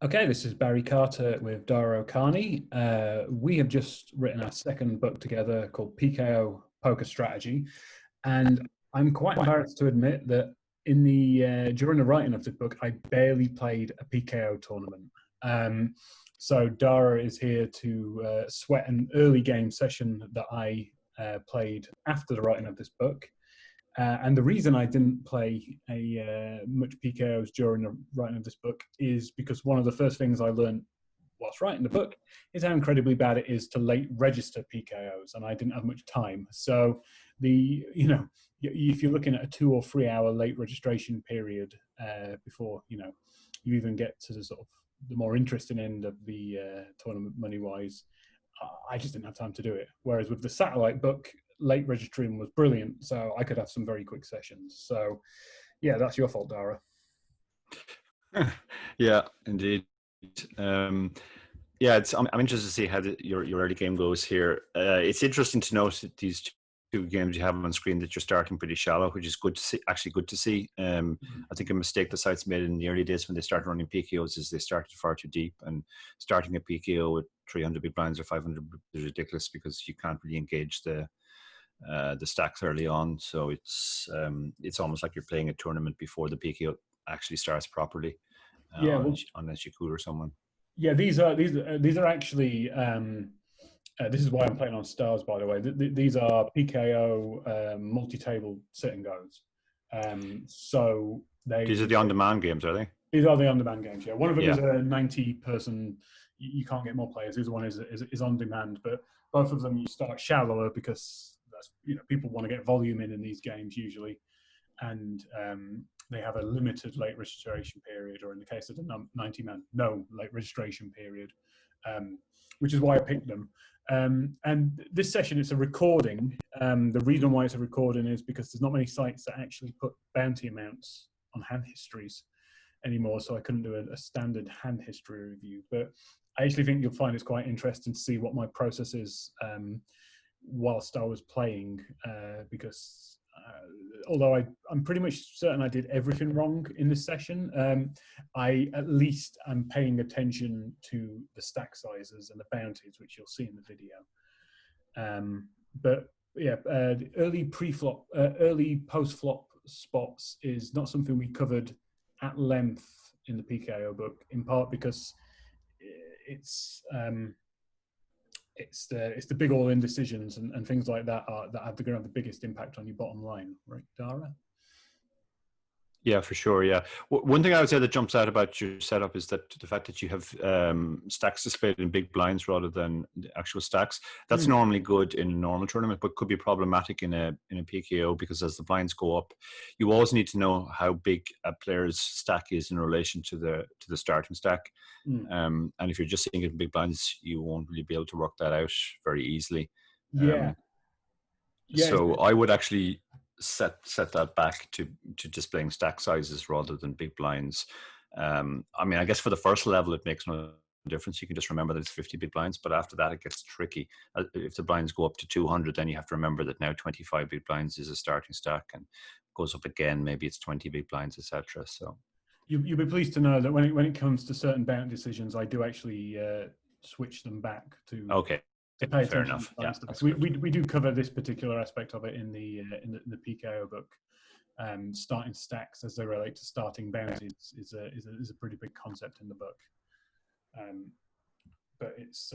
Okay, this is Barry Carter with Dara O'Kearney. We have just written our second book together called PKO Poker Strategy. And I'm quite embarrassed to admit that during the writing of the book, I barely played a PKO tournament. So Dara is here to sweat an early game session that I played after the writing of this book. And the reason I didn't play much PKOs during the writing of this book is because one of the first things I learned whilst writing the book is how incredibly bad it is to late register PKOs, and I didn't have much time. So if you're looking at a 2 or 3 hour late registration period before you even get to the sort of the more interesting end of the tournament money wise, I just didn't have time to do it. Whereas with the satellite book, late registering was brilliant, so I could have some very quick sessions. So yeah, that's your fault, Dara. Yeah, indeed. I'm interested to see how your early game goes here. It's interesting to note that these two games you have on screen that you're starting pretty shallow, which is good to see. Actually, good to see. I think a mistake the sites made in the early days when they started running PKOs is they started far too deep, and starting a PKO with 300 big blinds or 500 is ridiculous because you can't really engage the stacks early on. So it's almost like you're playing a tournament before the PKO actually starts properly. Unless you cooler someone. Yeah, these are actually. This is why I'm playing on stars, by the way. These are PKO multi-table sit and goes. So these are the on-demand games, are they? These are the on-demand games. Yeah, one of them is a 90-person. You can't get more players. This one is on demand, but both of them you start shallower because that's people want to get volume in these games usually, and they have a limited late registration period, or in the case of the 90-man, no late registration period, which is why I picked them. And this session, it's a recording. The reason why it's a recording is because there's not many sites that actually put bounty amounts on hand histories anymore, so I couldn't do a standard hand history review. But I actually think you'll find it's quite interesting to see what my process is whilst I was playing, because although I'm pretty much certain I did everything wrong in this session, I at least am paying attention to the stack sizes and the bounties, which you'll see in the video. But yeah, early pre-flop, early post-flop spots is not something we covered at length in the PKO book, in part because it's the big all-in decisions and things like that that have the biggest impact on your bottom line, right, Dara? Yeah, for sure. Yeah, one thing I would say that jumps out about your setup is that the fact that you have stacks displayed in big blinds rather than the actual stacks. That's normally good in a normal tournament, but could be problematic in a PKO, because as the blinds go up, you always need to know how big a player's stack is in relation to the starting stack. And if you're just seeing it in big blinds, you won't really be able to work that out very easily. So I would actually set that back to displaying stack sizes rather than big blinds. I mean, I guess for the first level it makes no difference. You can just remember that it's 50 big blinds, but after that it gets tricky. If the blinds go up to 200, then you have to remember that now 25 big blinds is a starting stack, and goes up again, maybe it's 20 big blinds, etc. So you'll be pleased to know that when it comes to certain bounty decisions, I do actually switch them back to fair enough. Yeah, we do cover this particular aspect of it in the PKO book. Starting stacks as they relate to starting bounties is a pretty big concept in the book. But it's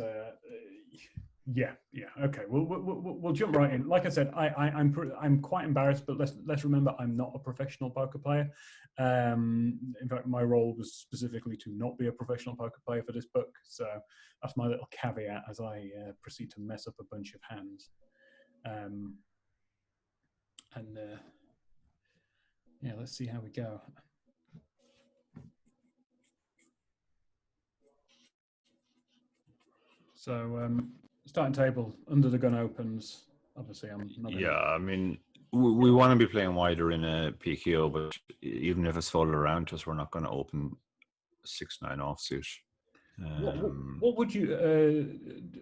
okay. We'll jump right in. Like I said, I'm quite embarrassed, but let's remember I'm not a professional poker player. In fact, my role was specifically to not be a professional poker player for this book, so that's my little caveat as I proceed to mess up a bunch of hands. Let's see how we go. So starting table, under the gun opens. Obviously, I'm not. I mean, we want to be playing wider in a PKO, but even if it's folded around to us, we're not going to open 6-9 offsuit.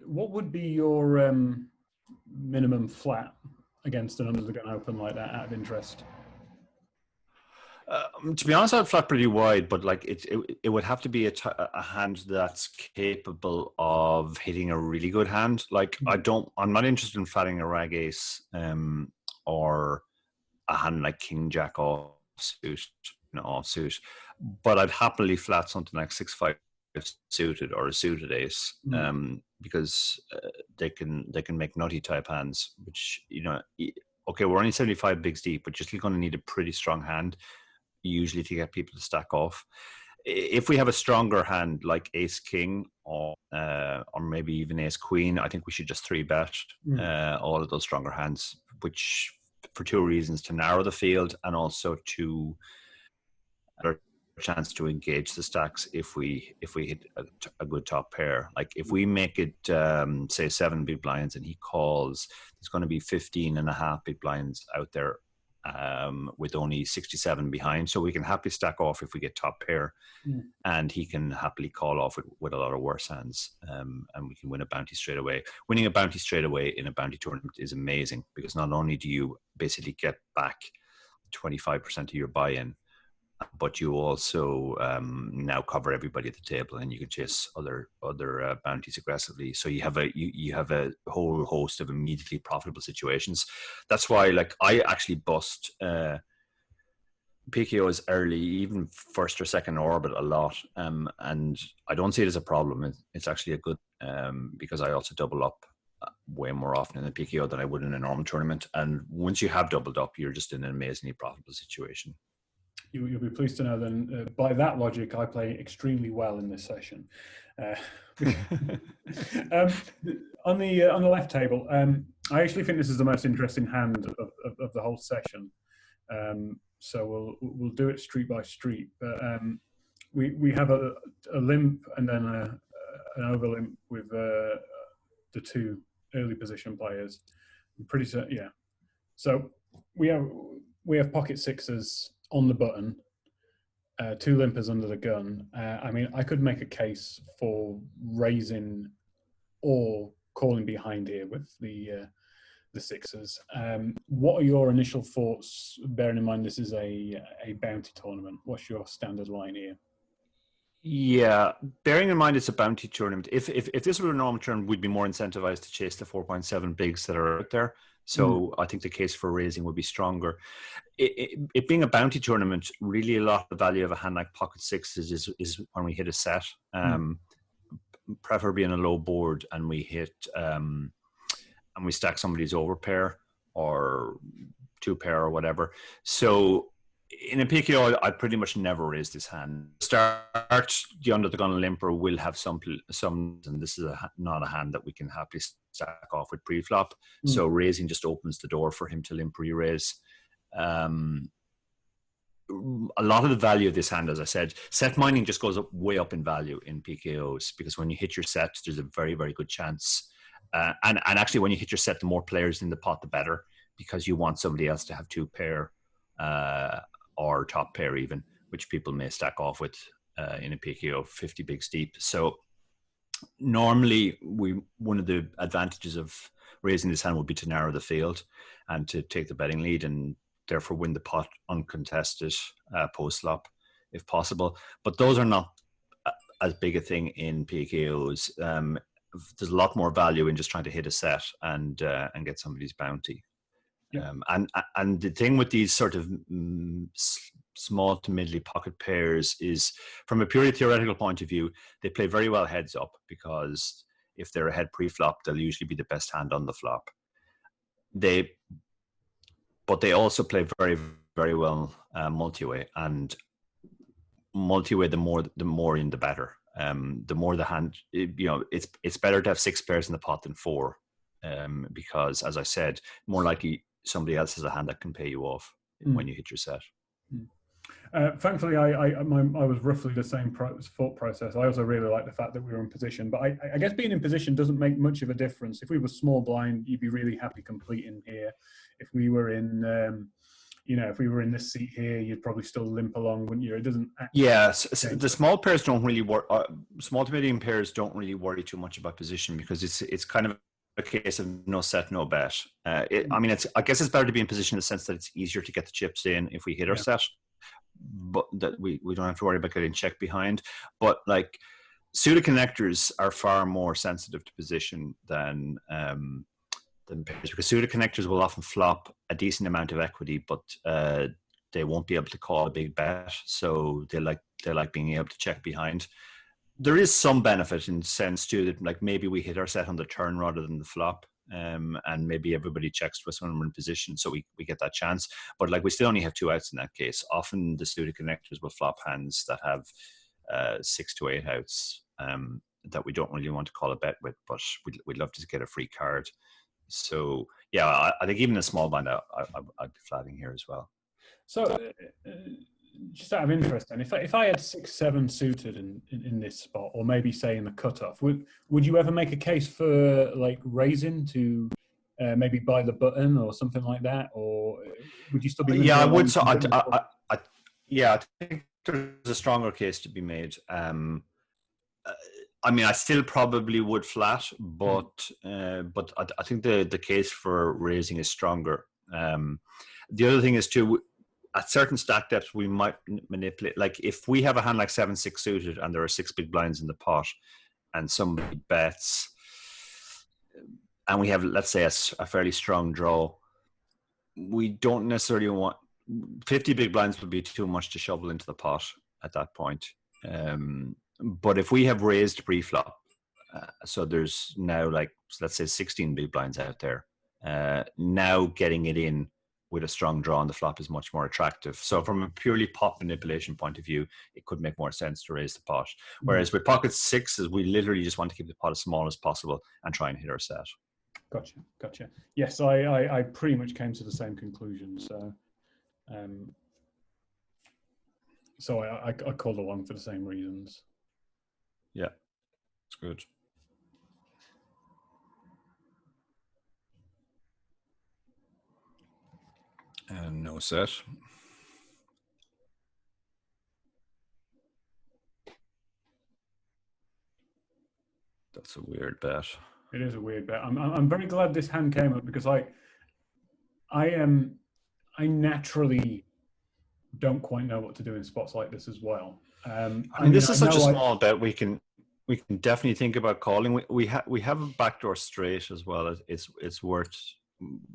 What would be your minimum flat against an under the gun open like that, out of interest? To be honest, I'd flat pretty wide, but like it would have to be a hand that's capable of hitting a really good hand. Like I'm not interested in flatting a rag ace, or a hand like king jack offsuit, offsuit. But I'd happily flat something like 6-5 suited or a suited ace, because they can make nutty type hands, which okay, we're only 75 bigs deep, but you're still going to need a pretty strong hand usually to get people to stack off. If we have a stronger hand like ace king or maybe even ace queen, I think we should just 3-bet all of those stronger hands, which for two reasons: to narrow the field and also to chance to engage the stacks if we hit a good top pair. Like if we make it say 7 big blinds and he calls, there's going to be 15.5 big blinds out there with only 67 behind, so we can happily stack off if we get top pair, and he can happily call off with a lot of worse hands, and we can win a bounty straight away. Winning a bounty straight away in a bounty tournament is amazing, because not only do you basically get back 25% of your buy-in, but you also now cover everybody at the table, and you can chase other bounties aggressively. So you have a whole host of immediately profitable situations. That's why, like, I actually bust PKOs early, even first or second orbit, a lot, and I don't see it as a problem. It's actually a good, because I also double up way more often in a PKO than I would in a normal tournament. And once you have doubled up, you're just in an amazingly profitable situation. You'll be pleased to know then, by that logic, I play extremely well in this session. On the left table, I actually think this is the most interesting hand of the whole session. So we'll do it street by street. But we have a limp and then an over limp with the two early position players. I'm pretty certain, yeah. So we have pocket sixes on the button, two limpers under the gun. I mean, I could make a case for raising or calling behind here with the sixes. What are your initial thoughts, bearing in mind this is a bounty tournament? What's your standard line here? Yeah, bearing in mind it's a bounty tournament, if this were a normal tournament, we'd be more incentivized to chase the 4.7 bigs that are out there. So I think the case for raising would be stronger. It being a bounty tournament, really a lot of the value of a hand like pocket sixes is when we hit a set, preferably in a low board, and we hit and we stack somebody's overpair or two pair or whatever. So in a PKO, I pretty much never raise this hand. Start the under the gun limper will have some, and this is not a hand that we can happily stack off with pre-flop. So raising just opens the door for him to limp re-raise. A lot of the value of this hand, as I said, set mining just goes up, way up in value in PKOs, because when you hit your set, there's a very, very good chance. And actually, when you hit your set, the more players in the pot, the better, because you want somebody else to have two pair or top pair even, which people may stack off with in a PKO 50 bigs deep. So normally, one of the advantages of raising this hand would be to narrow the field and to take the betting lead, and therefore win the pot uncontested post-flop if possible. But those are not as big a thing in PKOs. There's a lot more value in just trying to hit a set and get somebody's bounty. Yeah. And the thing with these sort of small to middly pocket pairs is, from a purely theoretical point of view, they play very well heads up, because if they're ahead pre-flop, they'll usually be the best hand on the flop. But they also play very, very well multiway, and multiway, the more in the better. The more the hand, it's better to have 6 pairs in the pot than 4, because, as I said, more likely somebody else has a hand that can pay you off when you hit your set. Thankfully, I was roughly the same thought process. I also really like the fact that we were in position, but I guess being in position doesn't make much of a difference. If we were small blind, you'd be really happy completing here. If we were in, if we were in this seat here, you'd probably still limp along, wouldn't you? It doesn't. The small pairs don't really work. Small to medium pairs don't really worry too much about position, because it's kind of a case of no set, no bet. I guess it's better to be in position in the sense that it's easier to get the chips in if we hit our set. but that we don't have to worry about getting checked behind. But like pseudo connectors are far more sensitive to position than pairs, because pseudo connectors will often flop a decent amount of equity, but they won't be able to call a big bet, so they like being able to check behind. There is some benefit in the sense too that like maybe we hit our set on the turn rather than the flop, and maybe everybody checks to us when we're in position, so we get that chance. But like we still only have 2 outs in that case. Often the pseudo connectors will flop hands that have 6 to 8 outs that we don't really want to call a bet with, but we'd love to get a free card. So yeah, I think even a small blind I'd be flatting here as well. So just out of interest, and if I had 6-7 suited in this spot, or maybe say in the cutoff, would you ever make a case for like raising to maybe buy the button or something like that, or would you still be? Yeah, I would. So I think there's a stronger case to be made. I mean, I still probably would flat, but I think the case for raising is stronger. The other thing is too, at certain stack depths, we might manipulate. Like if we have a hand like 7-6 suited and there are 6 big blinds in the pot, and somebody bets, and we have, let's say, a fairly strong draw, we don't necessarily want 50 big blinds would be too much to shovel into the pot at that point. But if we have raised pre-flop, so there's now like, let's say 16 big blinds out there, now getting it in with a strong draw on the flop is much more attractive. So from a purely pot manipulation point of view, it could make more sense to raise the pot. Whereas with pocket sixes, we literally just want to keep the pot as small as possible and try and hit our set. Gotcha. Yes, I pretty much came to the same conclusion. So I called along for the same reasons. Yeah, it's good. And no set. That's a weird bet. It is a weird bet. I'm very glad this hand came up, because I naturally don't quite know what to do in spots like this as well. I mean, this is such a small bet. We can definitely think about calling. We have a backdoor straight as well. It's worth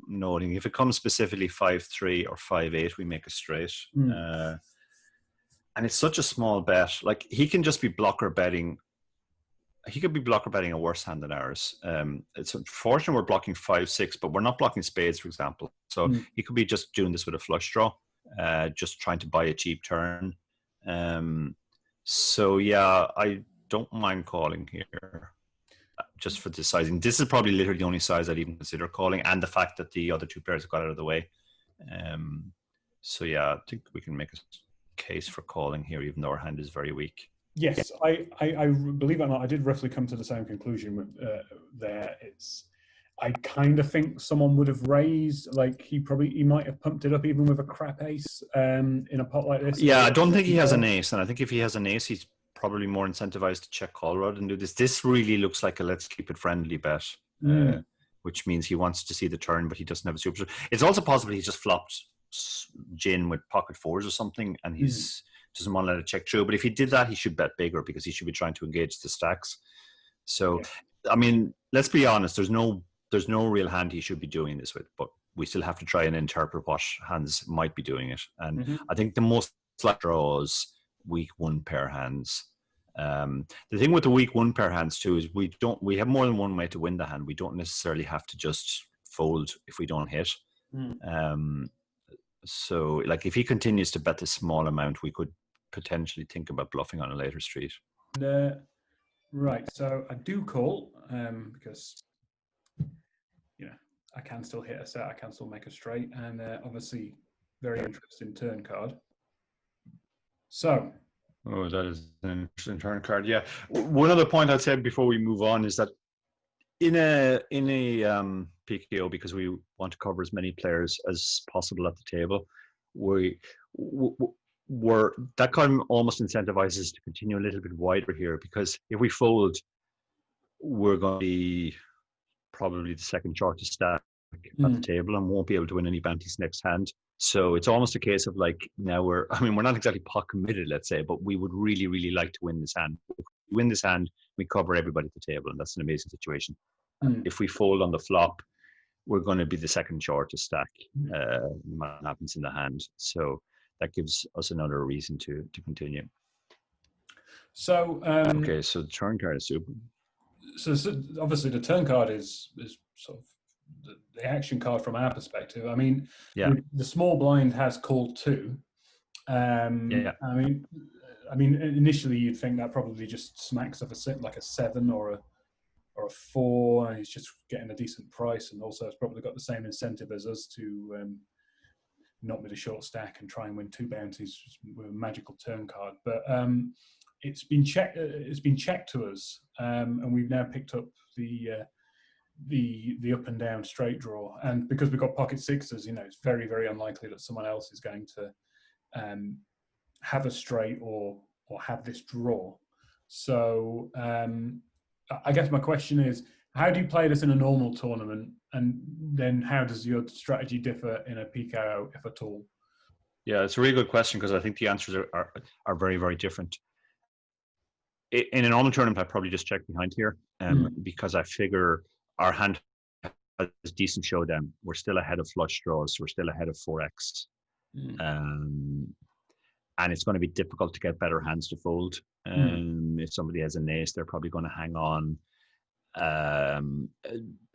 noting. If it comes specifically 5-3 or 5-8, we make a straight. And it's such a small bet. Like he can just be blocker betting. He could be blocker betting a worse hand than ours. It's unfortunate we're blocking 5-6, but we're not blocking spades, for example. So he could be just doing this with a flush draw, just trying to buy a cheap turn. So yeah, I don't mind calling here, just for the sizing. This is probably literally the only size I'd even consider calling, and the fact that the other 2 players got out of the way. So yeah, I think we can make a case for calling here, even though our hand is very weak. Yes, I believe it or not, I did roughly come to the same conclusion with there. I kind of think someone would have raised, like he might have pumped it up even with a crap ace in a pot like this. Yeah, I don't think he has an ace, and I think if he has an ace, he's probably more incentivized to check call rather than do this. This really looks like a let's keep it friendly bet, which means he wants to see the turn, but he doesn't have a super. It's also possible he just flopped gin with pocket fours or something, and he's doesn't want to let it check through. But if he did that, he should bet bigger, because he should be trying to engage the stacks. So, I mean, let's be honest. There's no real hand he should be doing this with, but we still have to try and interpret what hands might be doing it. And I think the most flat draws weak 1 pair hands. The thing with the weak 1 pair hands too is we have more than one way to win the hand. We don't necessarily have to just fold if we don't hit. So like if he continues to bet this small amount, we could potentially think about bluffing on a later street. Right, so I do call because I can still hit a set, I can still make a straight, and obviously very interesting turn card. So, that is an interesting turn card. Yeah, one other point I'd say before we move on is that in a PKO, because we want to cover as many players as possible at the table, that kind of almost incentivizes to continue a little bit wider here, because if we fold, we're going to be probably the second shortest stack at the table and won't be able to win any bounties next hand. So it's almost a case of like, now we're not exactly pot committed, let's say, but we would really, really like to win this hand. If we win this hand, we cover everybody at the table, and that's an amazing situation. If we fold on the flop, we're going to be the second shortest stack, no matter what happens in the hand. So that gives us another reason to continue. So okay, so the turn card is super. So obviously the turn card is sort of the action card from our perspective. I mean, the small blind has called 2. I mean, initially you'd think that probably just smacks of like a 7 or a 4, and he's just getting a decent price, and also it's probably got the same incentive as us to not with a short stack and try and win 2 bounties with a magical turn card. But it's been checked. It's been checked to us, and we've now picked up the up and down straight draw. And because we've got pocket 6s, it's very, very unlikely that someone else is going to have a straight or have this draw. So I guess my question is, how do you play this in a normal tournament, and then how does your strategy differ in a PKO, if at all? Yeah, it's a really good question, because I think the answers are very, very different. In a normal tournament, I probably just check behind here, because I figure our hand has decent showdown. We're still ahead of flush draws. We're still ahead of 4x. And it's going to be difficult to get better hands to fold. If somebody has an ace, they're probably going to hang on.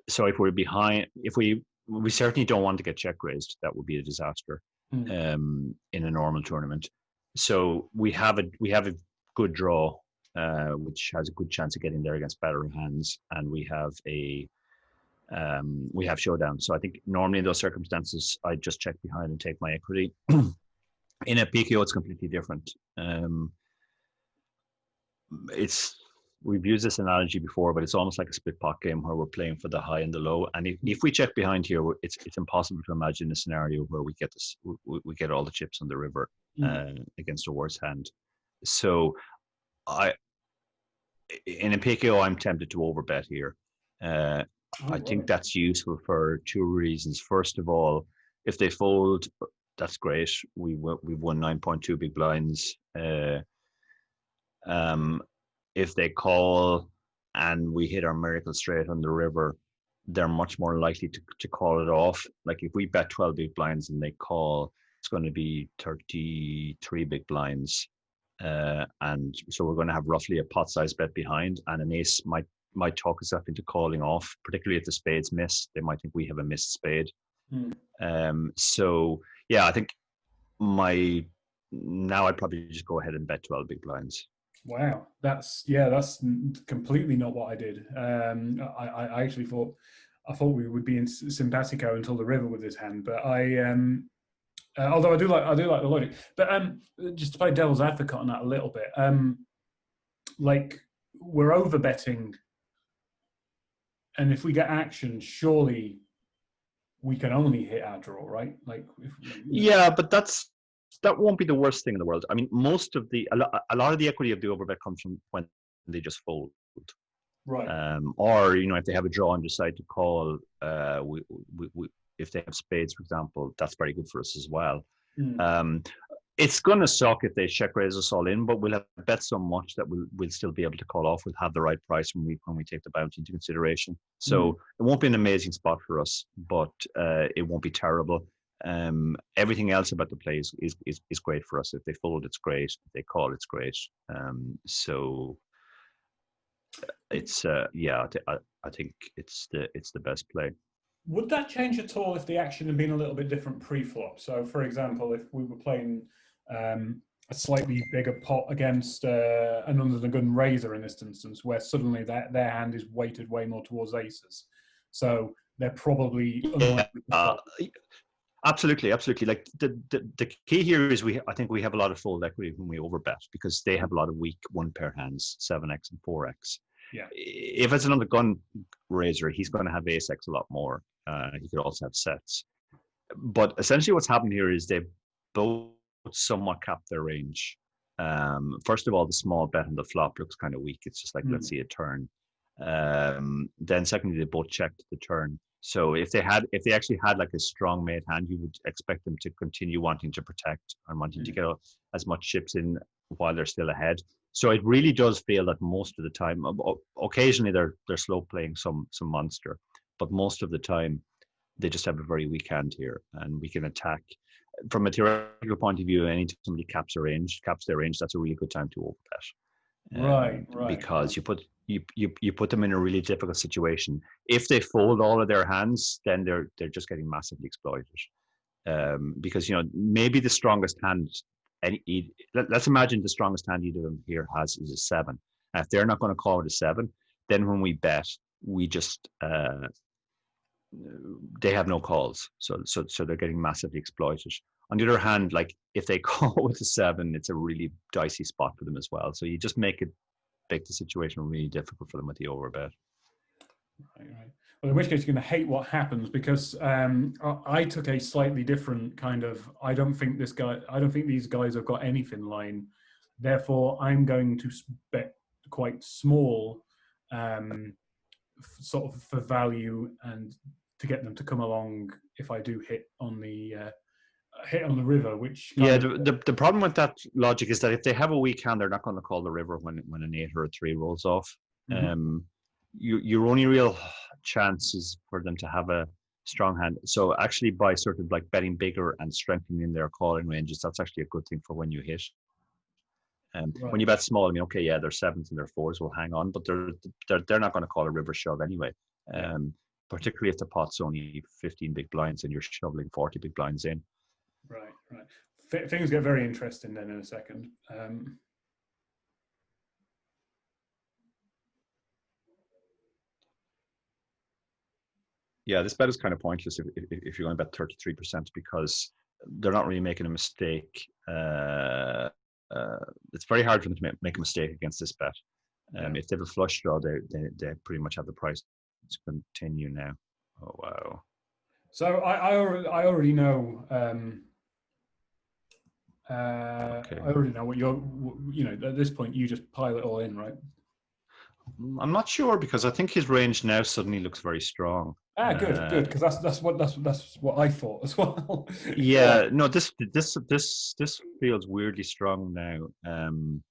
So if we're behind, we certainly don't want to get check raised. That would be a disaster in a normal tournament. So we have a good draw, which has a good chance of getting there against better hands, and we have showdown. So I think normally in those circumstances, I just check behind and take my equity. In a PKO, it's completely different. We've used this analogy before, but it's almost like a split pot game where we're playing for the high and the low. And if we check behind here, it's impossible to imagine a scenario where we get all the chips on the river against a worse hand. So in a PKO, I'm tempted to overbet here. I think that's useful for 2 reasons. First of all, if they fold, that's great. We've won 9.2 big blinds. If they call and we hit our miracle straight on the river, they're much more likely to call it off. Like if we bet 12 big blinds and they call, it's going to be 33 big blinds. And so we're going to have roughly a pot size bet behind, and an ace might talk us up into calling off, particularly if the spades miss. They might think we have a missed spade. So yeah, I think now I'd probably just go ahead and bet 12 big blinds. Wow, that's completely not what I did. I actually thought we would be in simpatico until the river with this hand, but although I do like the logic. But just to play devil's advocate on that a little bit, like we're over betting, and if we get action, surely we can only hit our draw, right? Like yeah, but that won't be the worst thing in the world. I mean, a lot of the equity of the overbet comes from when they just fold, right? Or if they have a draw and decide to call, if they have spades, for example, that's very good for us as well. It's going to suck if they check raise us all in, but we'll have bet so much that we'll still be able to call off. We'll have the right price when we take the bounty into consideration. So it won't be an amazing spot for us, but it won't be terrible. Everything else about the play is great for us. If they fold, it's great. If they call, it's great. So it's I think it's the best play. Would that change at all if the action had been a little bit different pre-flop? So, for example, if we were playing a slightly bigger pot against an under the gun raiser in this instance, where suddenly their hand is weighted way more towards aces, so they're probably unlikely to fold. Absolutely. Like the key here is I think we have a lot of fold equity when we overbet, because they have a lot of weak 1-pair hands, 7x and 4x. Yeah. If it's another gun raiser, he's going to have ace-x a lot more. He could also have sets. But essentially what's happened here is they've both somewhat capped their range. First of all, the small bet on the flop looks kind of weak. It's just like, let's see a turn. Then secondly, they both checked the turn. So if they actually had like a strong made hand, you would expect them to continue wanting to protect and wanting to get as much chips in while they're still ahead. So it really does feel that most of the time, occasionally they're slow playing some monster, but most of the time they just have a very weak hand here, and we can attack. From a theoretical point of view, anytime somebody caps their range, that's a really good time to overbet. Right. Because you put them in a really difficult situation. If they fold all of their hands, then they're just getting massively exploited. Because maybe the strongest hand, let's imagine the strongest hand either of them here has is a 7. And if they're not going to call it a 7, then when we bet, we just they have no calls, so they're getting massively exploited. On the other hand, like if they call with a 7, it's a really dicey spot for them as well. So you just make the situation really difficult for them with the overbet. Right. Well, in which case you're going to hate what happens, because I took a slightly different kind of, I don't think these guys have got anything line. Therefore, I'm going to bet quite small, sort of for value and to get them to come along if I do hit on the river. Which the problem with that logic is that if they have a weak hand, they're not going to call the river when an 8 or a 3 rolls off. Your only real chance is for them to have a strong hand. So actually, by sort of like betting bigger and strengthening their calling ranges, that's actually a good thing for when you hit. When you bet small, I mean, okay, yeah, their 7s and their 4s will hang on, but they're not going to call a river shove anyway. Particularly if the pot's only 15 big blinds and you're shoveling 40 big blinds in. Right. Things get very interesting then in a second. Yeah, this bet is kind of pointless if you're going to bet 33%, because they're not really making a mistake. It's very hard for them to make a mistake against this bet. If they have a flush draw, they pretty much have the price to continue now. Oh wow! So I already know. Okay. I already know what at this point you just pile it all in, right? I'm not sure, because I think his range now suddenly looks very strong. Good, because that's what I thought as well. No, this feels weirdly strong now. I mean,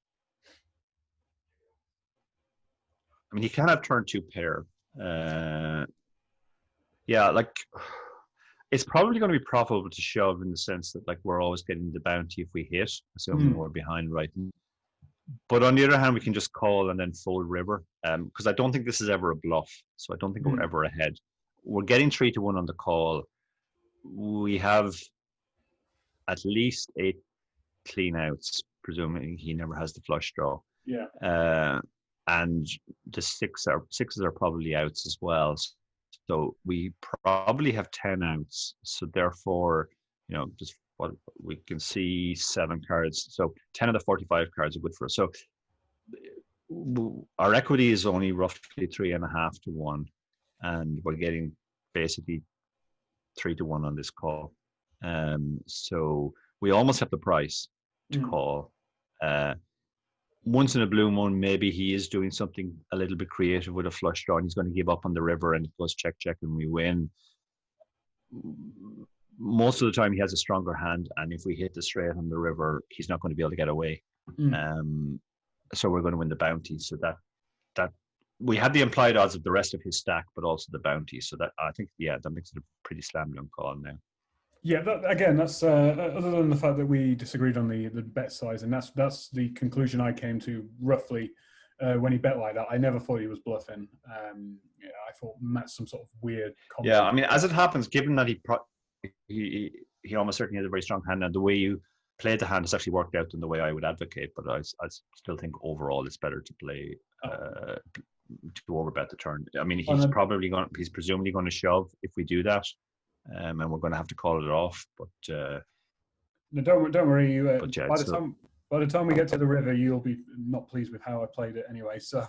he can have turn 2 pair. Like it's probably going to be profitable to shove, in the sense that like we're always getting the bounty if we hit, assuming we're behind right. But on the other hand, we can just call and then fold river, because I don't think this is ever a bluff. So I don't think we're ever ahead. We're getting 3-1 on the call. We have at least 8 clean outs, presuming he never has the flush draw. And the sixes are probably outs as well. So we probably have 10 outs. So therefore, just what we can see 7 cards. So 10 of the 45 cards are good for us. So our equity is only roughly 3.5 to 1, and we're getting basically 3-1 on this call. So we almost have the price to call. Once in a blue moon, maybe he is doing something a little bit creative with a flush draw, and he's going to give up on the river, and it goes check, and we win. Most of the time he has a stronger hand, and if we hit the straight on the river, he's not going to be able to get away. So we're going to win the bounty. So that we had the implied odds of the rest of his stack, but also the bounty. So that, I think, that makes it a pretty slam dunk call now. Yeah, that's other than the fact that we disagreed on the bet size, and that's the conclusion I came to roughly when he bet like that. I never thought he was bluffing. I thought Matt's some sort of weird combo. Yeah, I mean, as it happens, given that he almost certainly has a very strong hand, and the way you played the hand has actually worked out in the way I would advocate, but I still think overall it's better to play to overbet the turn. I mean, he's presumably going to shove if we do that. And we're going to have to call it off. But no, don't worry. By the time we get to the river, you'll be not pleased with how I played it anyway. So.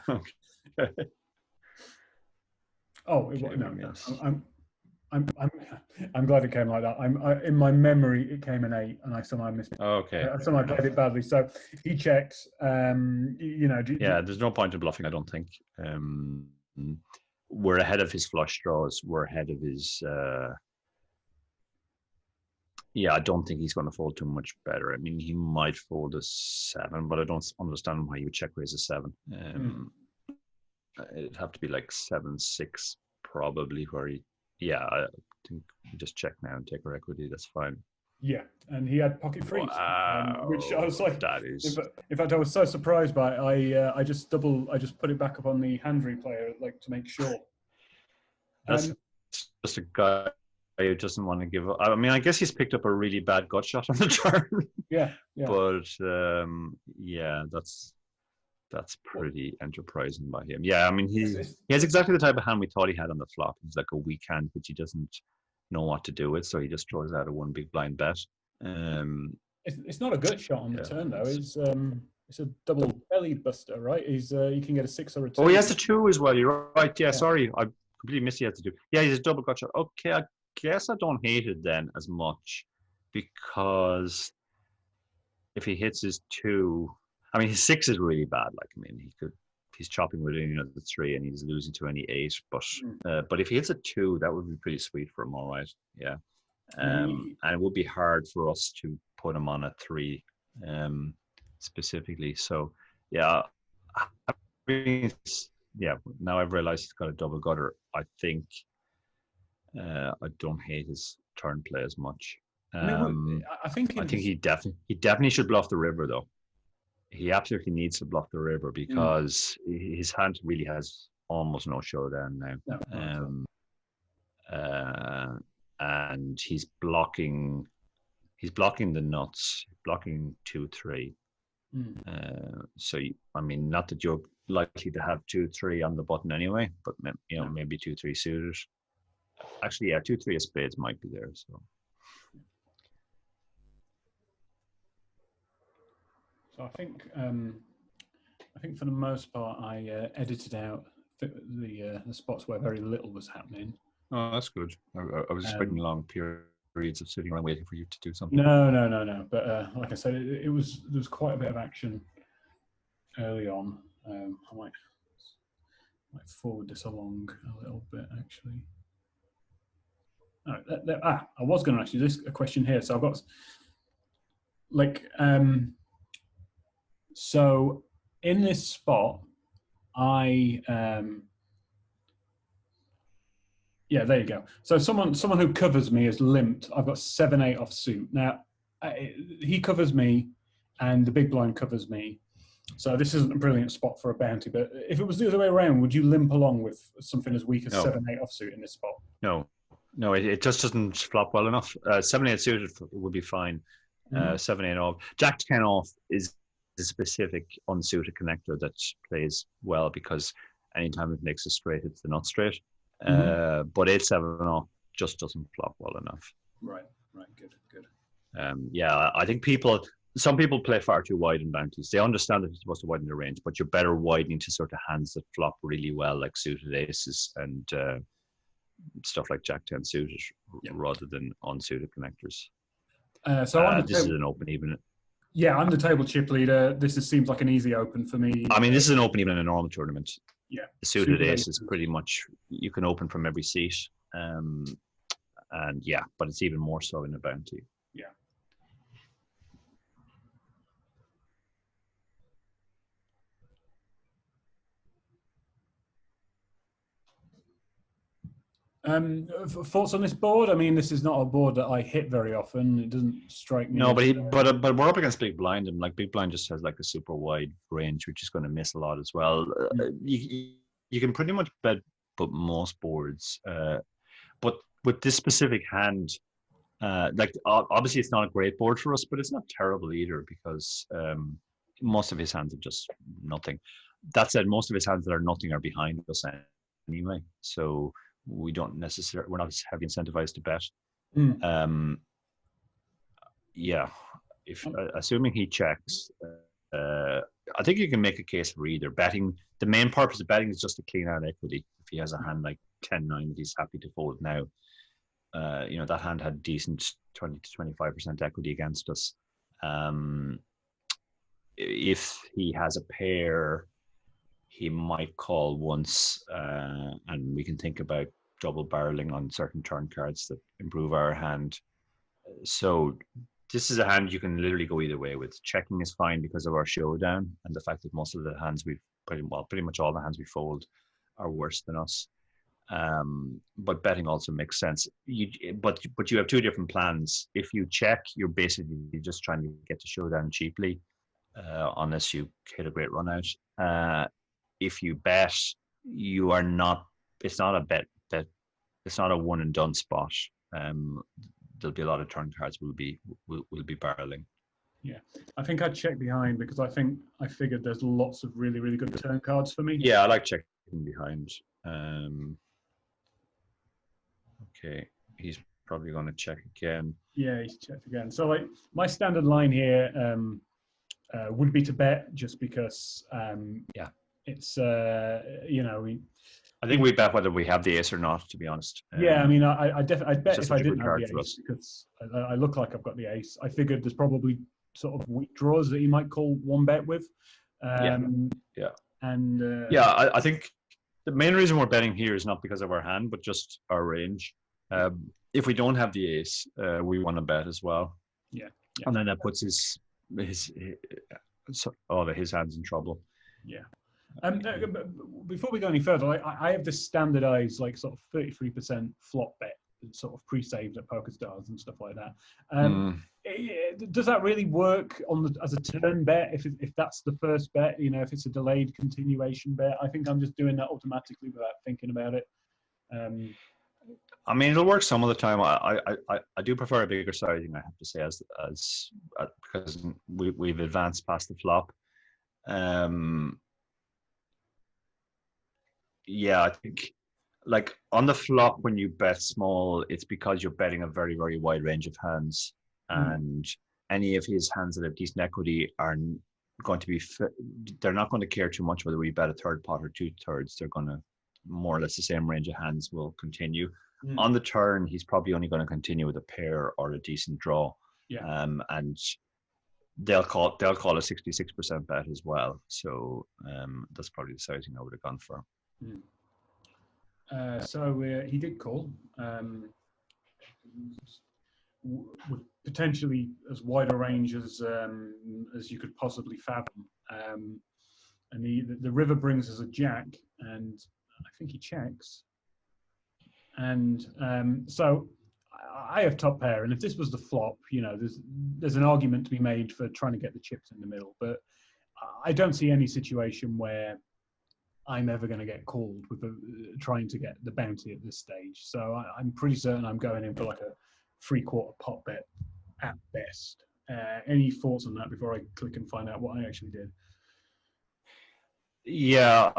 I'm glad it came like that. In my memory, it came an 8, and I somehow missed it. Okay. Somehow played it badly. So he checks. There's no point in bluffing, I don't think. we're ahead of his flush draws. We're ahead of his. Yeah, I don't think he's going to fold too much better. I mean, he might fold a 7, but I don't understand why you would check raise a 7. It'd have to be like 7-6 probably. Where he, yeah, I think we just check now and take our equity. That's fine. Yeah, and he had pocket freeze, which I was like, that is. In fact, I was so surprised by it. I just put it back up on the hand replayer, like, to make sure. That's just a guy who doesn't want to give up. I mean, I guess he's picked up a really bad gut shot on the turn. Yeah. But yeah, that's pretty enterprising by him. Yeah, I mean, he has exactly the type of hand we thought he had on the flop. He's like a weak hand, which he doesn't know what to do with, so he just throws out a one big blind bet. It's not a gut shot on the turn though. It's a double belly buster, right? You can get a 6 or a 2. Oh, he has a 2 as well. You're right. Yeah, sorry, I completely missed he has to do. Yeah, he's a double gut shot. Okay, I guess I don't hate it then as much, because if he hits his 2, I mean, his 6 is really bad. Like, I mean, he's chopping with the 3 and he's losing to any 8. But if he hits a 2, that would be pretty sweet for him. All right, yeah. And it would be hard for us to put him on a 3, specifically. So yeah, now I've realized he's got a double gutter. I think I don't hate his turn play as much. I think he definitely should bluff the river though. He absolutely needs to bluff the river, because his hand really has almost no showdown now. And he's blocking the nuts, blocking 2-3. So I mean, not that you're likely to have 2-3 on the button anyway, but maybe 2-3 suited. Actually, yeah, 2-3 of spades might be there. So I think for the most part, I edited out the spots where very little was happening. Oh, that's good. I was expecting long periods of sitting around waiting for you to do something. No. But like I said, there was quite a bit of action early on. I might forward this along a little bit, actually. I was going to ask you a question here. So I've got so in this spot, yeah, there you go. So someone who covers me is limped. I've got 7-8 offsuit. Now, he covers me, and the big blind covers me. So this isn't a brilliant spot for a bounty. But if it was the other way around, would you limp along with something as weak as 7-8 offsuit in this spot? No, it just doesn't flop well enough. 7-8 suited would be fine. 7-8 off. Jack 10 off is a specific unsuited connector that plays well, because anytime it makes a straight, it's the nut straight. But 8-7 off just doesn't flop well enough. Right, good. Yeah, I think some people play far too wide in bounties. They understand that you're supposed to widen the range, but you're better widening to sort of hands that flop really well, like suited aces and stuff like Jack 10 suited, rather than unsuited connectors. So this is an open even. Yeah, I'm the table chip leader. This seems like an easy open for me. I mean, this is an open even in a normal tournament. Yeah, the suited ace is pretty much, you can open from every seat, and yeah, but it's even more so in a bounty. Yeah. Thoughts on this board? I mean, this is not a board that I hit very often. It doesn't strike me. No, but we're up against big blind, and like big blind just has like a super wide range, which is going to miss a lot as well. You can pretty much bet but most boards, but with this specific hand, like obviously it's not a great board for us, but it's not terrible either, because most of his hands are just nothing. That said, most of his hands that are nothing are behind us anyway, so we're not as heavy incentivized to bet. Yeah, assuming he checks, I think you can make a case for either. Betting, the main purpose of betting is just to clean out equity. If he has a hand like 10-9 that he's happy to fold now, that hand had decent 20 to 25% equity against us. If he has a pair, he might call once, and we can think about double barreling on certain turn cards that improve our hand. So this is a hand you can literally go either way with. Checking is fine because of our showdown and the fact that most of the hands we've pretty much all the hands we fold are worse than us. But betting also makes sense. But you have two different plans. If you check, you're basically just trying to get to showdown cheaply, unless you hit a great run out. If you bet, you are not. It's not a bet. It's not a one and done spot. There'll be a lot of turn cards will be barreling. Yeah, I think I'd check behind because I figured there's lots of really, really good turn cards for me. Yeah, I like checking behind. Okay, he's probably going to check again. Yeah, he's checked again. So like my standard line here would be to bet just because yeah, it's I think we bet whether we have the ace or not, to be honest. Yeah, I mean, I'd bet if I didn't have the ace because I look like I've got the ace. I figured there's probably sort of weak draws that you might call one bet with. Yeah. And I think the main reason we're betting here is not because of our hand, but just our range. If we don't have the ace, we want to bet as well. Yeah. And then that puts his hands in trouble. Yeah. Before we go any further, I have this standardized like sort of 33% flop bet, sort of pre-saved at PokerStars and stuff like that. Does that really work as a turn bet? If that's the first bet, if it's a delayed continuation bet, I think I'm just doing that automatically without thinking about it. I mean, it'll work some of the time. I do prefer a bigger sizing, I have to say, as because we've advanced past the flop. Yeah, I think like on the flop when you bet small, it's because you're betting a very, very wide range of hands, and any of his hands that have decent equity are going to be. They're not going to care too much whether we bet a third pot or 2/3. They're going to more or less the same range of hands will continue. On the turn, he's probably only going to continue with a pair or a decent draw. Yeah. And they'll call a 66% bet as well. So that's probably the sizing I would have gone for. So he did call with potentially as wide a range as you could possibly fathom. And the river brings us a jack, and I think he checks. And so I have top pair, and if this was the flop, there's an argument to be made for trying to get the chips in the middle, but I don't see any situation where I'm ever going to get called with trying to get the bounty at this stage. So I'm pretty certain I'm going in for like a 3/4 pot bet at best. Any thoughts on that before I click and find out what I actually did? Yeah,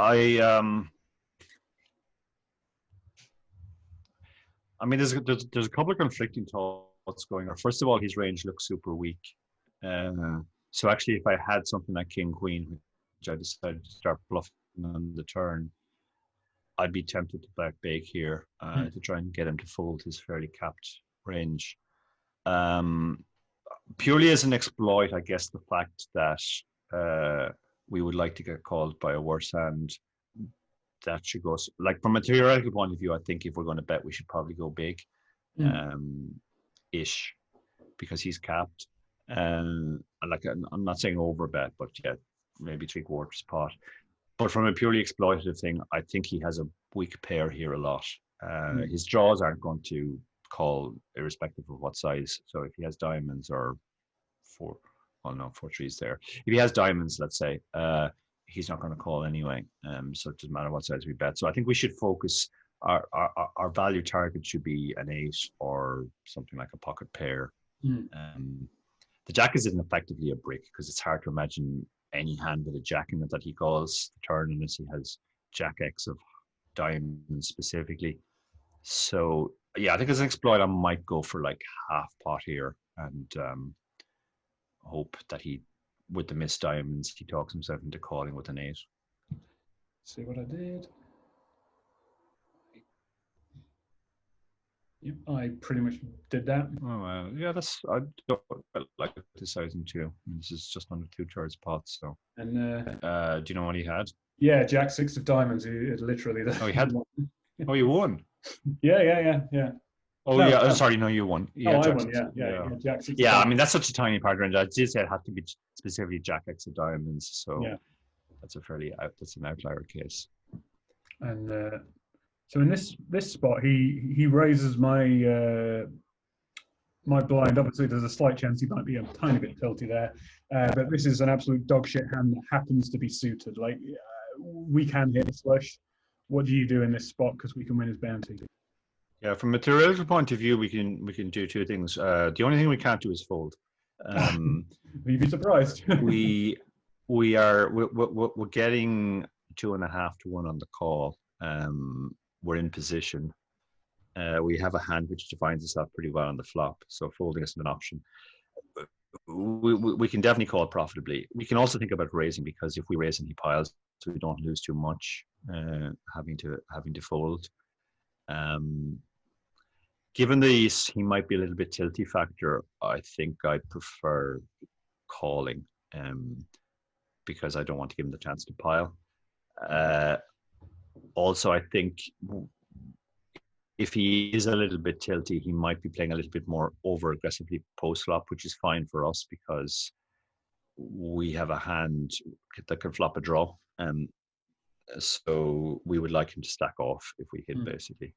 I mean, there's a couple of conflicting thoughts going on. First of all, his range looks super weak. So actually, if I had something like King Queen, which I decided to start bluffing on the turn, I'd be tempted to back bake here to try and get him to fold his fairly capped range. Purely as an exploit, I guess the fact that we would like to get called by a worse hand, that should go, like from a theoretical point of view, I think if we're going to bet, we should probably go big ish, because he's capped. And like, I'm not saying over bet, but yeah, maybe 3/4 pot. But from a purely exploitative thing, I think he has a weak pair here a lot. His draws aren't going to call irrespective of what size. So if he has diamonds or 4/3s there. If he has diamonds, let's say, he's not going to call anyway. So it doesn't matter what size we bet. So I think we should focus, our value target should be an 8 or something like a pocket pair. The jack isn't effectively a brick because it's hard to imagine any hand with a jack in it that he calls the turn unless he has jack X of diamonds specifically. So yeah, I think as an exploit, I might go for like half pot here and hope that he, with the missed diamonds, he talks himself into calling with an 8. See what I did. Yep, I pretty much did that. Oh well, yeah, I don't like the sizing too. I mean, this is just under 2/3 pot. So, and do you know what he had? Yeah, Jack six of diamonds. It literally. Oh, you had. Oh, you won. Yeah. Oh No, yeah. Oh, no. sorry. No, you won. Oh, Yeah, I Jack won. six. Yeah. Jack six of Yeah. I mean, diamonds. that's such a tiny part range. I did say it had to be specifically Jack X of diamonds. So Yeah, that's a fairly that's an outlier case. and so in this spot, he raises my blind. Obviously, there's a slight chance he might be a tiny bit tilty there, but this is an absolute dog shit hand that happens to be suited. Like we can hit his flush. What do you do in this spot? Because we can win his bounty. Yeah, from a theoretical point of view, we can do two things. The only thing we can't do is fold. You'd be surprised. We're getting 2.5 to 1 on the call. We're in position. We have a hand which defines itself pretty well on the flop, so folding isn't an option. We can definitely call profitably. We can also think about raising, because if we raise and he piles, so we don't lose too much, having to fold. Given these, he might be a little bit tilty factor. I think I'd prefer calling, because I don't want to give him the chance to pile. Also, I think if he is a little bit tilty, he might be playing a little bit more over aggressively post flop, which is fine for us because we have a hand that can flop a draw. So we would like him to stack off if we hit, basically.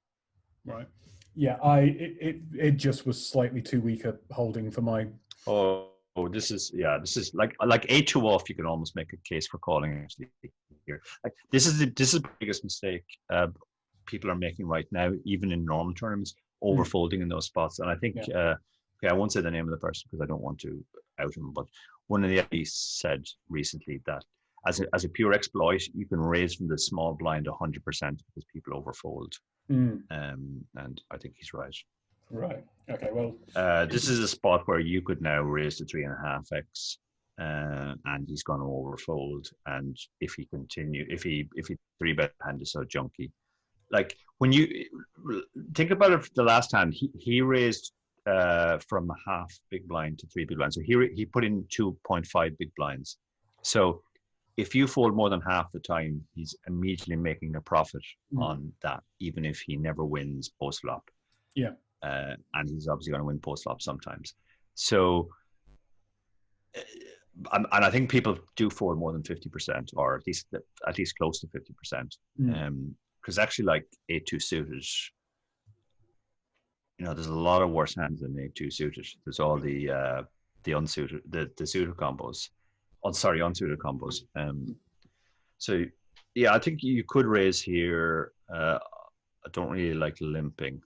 Right. Yeah, it just was slightly too weak at holding for my. Oh, this is like A2 off. You can almost make a case for calling actually here. Like this is the biggest mistake people are making right now, even in normal tournaments, overfolding in those spots. And I think okay, I won't say the name of the person because I don't want to out him, but one of the athletes said recently that as a pure exploit, you can raise from the small blind 100% because people overfold. And I think he's right. Right. Okay. Well, this is a spot where you could now raise to 3.5x, and he's going to overfold. And if he three bet hand is so junky, like when you think about it, the last time he raised from half big blind to 3 big blinds, so he put in 2.5 big blinds. So if you fold more than half the time, he's immediately making a profit on that, even if he never wins post flop. Yeah. And he's obviously going to win post flop sometimes. So, and I think people do fold more than 50%, or at least close to 50%. Because actually, like A2 suited, there's a lot of worse hands than A2 suited. There's all the unsuited, the suited combos. Unsuited combos. So yeah, I think you could raise here. I don't really like limping.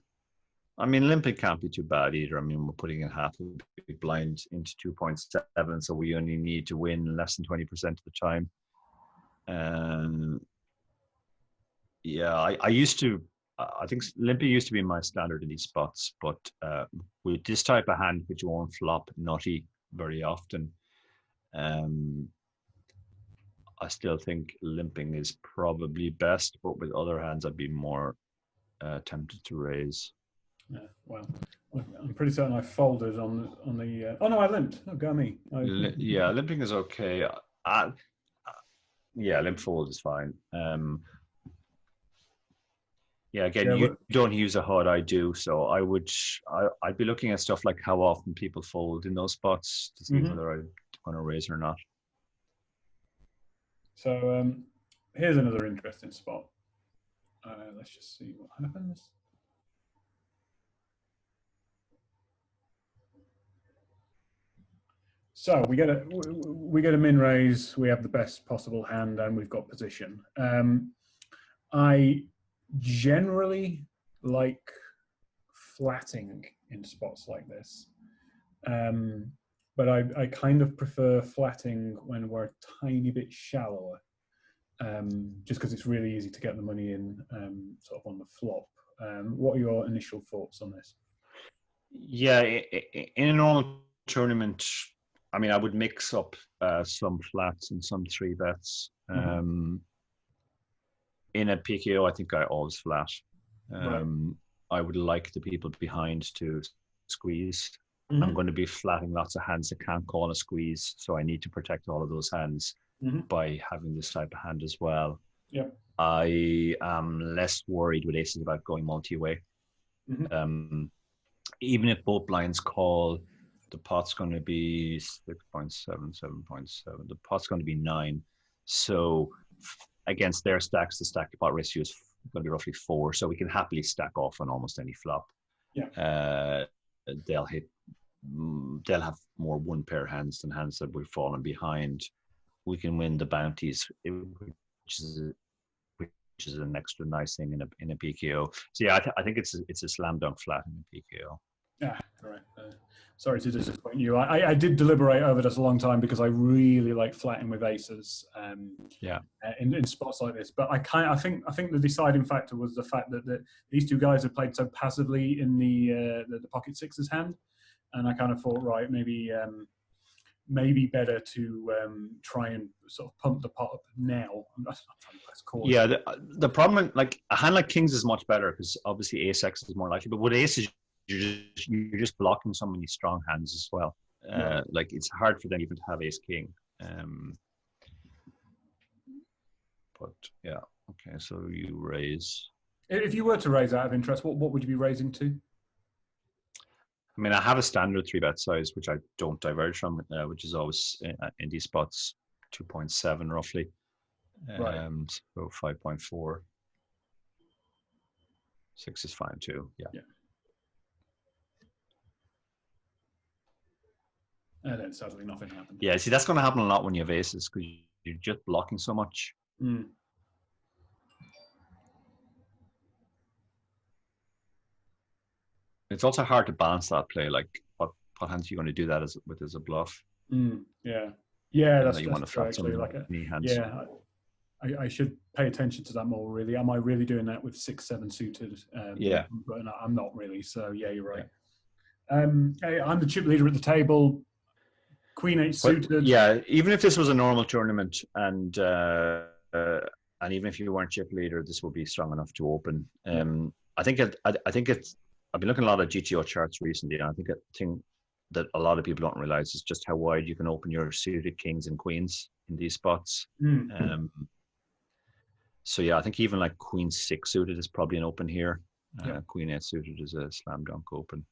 I mean, limping can't be too bad either. I mean, we're putting in half a big blind into 2.7, so we only need to win less than 20% of the time. Yeah, I think limping used to be my standard in these spots, but with this type of hand, which won't flop nutty very often, I still think limping is probably best, but with other hands, I'd be more tempted to raise. Yeah, well, I'm pretty certain I folded on the. Oh no, I limped. Oh, go me. Yeah, limping is okay. Yeah, limp fold is fine. Yeah, again, you don't use a HUD, I do, so I'd be looking at stuff like how often people fold in those spots to see whether I'm going to raise or not. So here's another interesting spot. Let's just see what happens. So we get a min raise. We have the best possible hand, and we've got position. I generally like flatting in spots like this, but I kind of prefer flatting when we're a tiny bit shallower, just because it's really easy to get the money in sort of on the flop. What are your initial thoughts on this? Yeah, in a normal tournament, I mean, I would mix up some flats and some 3 bets. In a PKO, I think I always flat. Right. I would like the people behind to squeeze. I'm going to be flatting lots of hands that can't call a squeeze. So I need to protect all of those hands by having this type of hand as well. Yeah. I am less worried with aces about going multi-way. Even if both blinds call, the pot's going to be 6.7, 7.7. The pot's going to be 9. So against their stacks, the stack to pot ratio is going to be roughly 4. So we can happily stack off on almost any flop. Yeah. They'll have more one pair hands than hands that we've fallen behind. We can win the bounties, which is an extra nice thing in a PKO. So yeah, I think it's a slam dunk flat in a PKO. Yeah, correct. Sorry to disappoint you. I did deliberate over this a long time because I really like flatting with aces. In spots like this, but I think the deciding factor was the fact that these two guys have played so passively in the pocket sixes hand, and I kind of thought, right, maybe better to try and sort of pump the pot up now. Yeah, the problem, like a hand like kings is much better because obviously ace x is more likely, but with aces you're just blocking so many strong hands as well. Like it's hard for them even to have ace king. But yeah, okay, so you raise. If you were to raise out of interest, what would you be raising to? I mean, I have a standard 3-bet size, which I don't diverge from, which is always in these spots 2.7 roughly. Right. So 5.4. 6 is fine too. Yeah. And then sadly nothing happened. Yeah, see, that's going to happen a lot when you have aces because you're just blocking so much. It's also hard to balance that play. Like, what hands are you going to do that with as a bluff? Yeah, that's you want to flat actually. Like hands. Yeah, I should pay attention to that more. Really, am I really doing that with 6-7 suited? But no, I'm not really. So yeah, you're right. I'm the chip leader at the table. Queen 8 suited. Yeah, even if this was a normal tournament and even if you weren't chip leader, this will be strong enough to open. I think it's. I've been looking at a lot of GTO charts recently, and I think a thing that a lot of people don't realize is just how wide you can open your suited kings and queens in these spots. So yeah, I think even like Queen 6 suited is probably an open here. Queen 8 suited is a slam dunk open.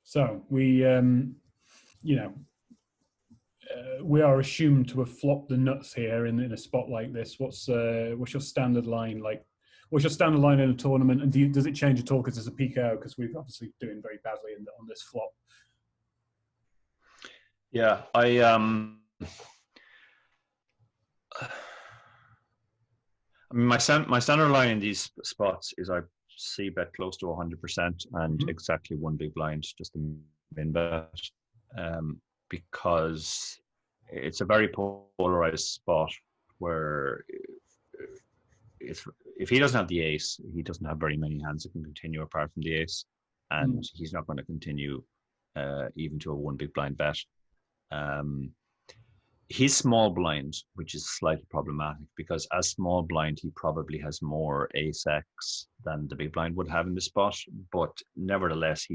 So we, we are assumed to have flopped the nuts here in a spot like this. What's your standard line like? What's your standard line in a tournament, and does it change at all because it's a PKO? Because we're obviously doing very badly on this flop. Yeah, I mean, my standard line in these spots is I see bet close to 100% and exactly one big blind, just the min bet, because it's a very polarized spot where if he doesn't have the ace, he doesn't have very many hands that can continue apart from the ace, and he's not going to continue even to a one big blind bet. He's small blind, which is slightly problematic because as small blind, he probably has more ace X than the big blind would have in the spot. But nevertheless,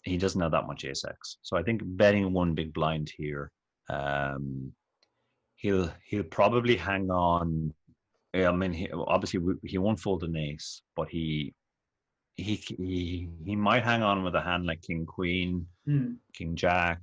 he doesn't have that much ace X. So I think betting one big blind here, he'll probably hang on. I mean, obviously he won't fold an ace, but he might hang on with a hand like King Queen, King Jack,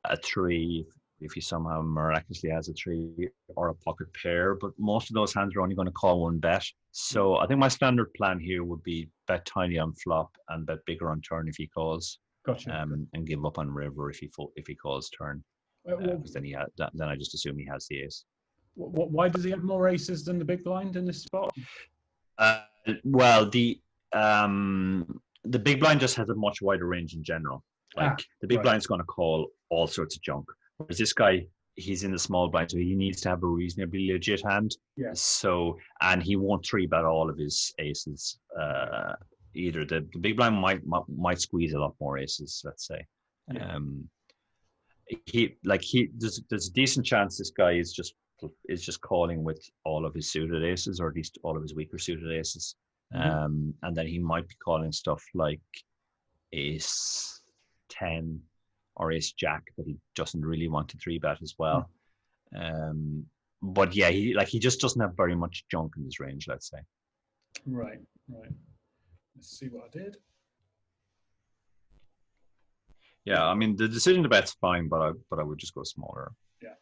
a 3 if he somehow miraculously has a 3 or a pocket pair, but most of those hands are only going to call one bet. So I think my standard plan here would be bet tiny on flop and bet bigger on turn if he calls. Gotcha. And give up on river if he calls turn. Because then I just assume he has the ace. Why does he have more aces than the big blind in this spot? Well, the big blind just has a much wider range in general. Like the big blind's going to call all sorts of junk, whereas this guy, he's in the small blind, so he needs to have a reasonably legit hand. Yeah. So, and he won't three bet all of his aces either. The big blind might squeeze a lot more aces, let's say. Yeah. There's a decent chance this guy is just calling with all of his suited aces, or at least all of his weaker suited aces. And then he might be calling stuff like ace 10 or ace jack that he doesn't really want to three bet as well. But yeah, he just doesn't have very much junk in his range, let's say. Right. Let's see what I did. Yeah, I mean the decision to bet's fine, but I would just go smaller. Yeah.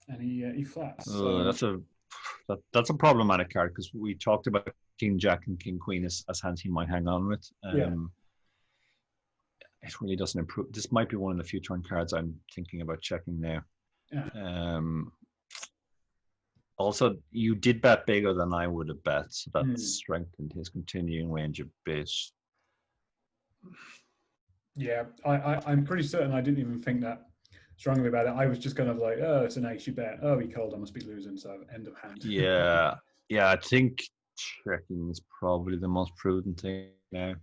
And he flats. That's a problematic card, because we talked about King Jack and King Queen as hands he might hang on with. It really doesn't improve. This might be one of the few turn cards I'm thinking about checking now. Yeah. Also, you did bet bigger than I would have bet, so that strengthened his continuing range a bit. Yeah, I'm pretty certain I didn't even think that strongly about it. I was just kind of like, oh, it's an ace, you bet. Oh, he called, I must be losing, so end of hand. Yeah, I think checking is probably the most prudent thing now.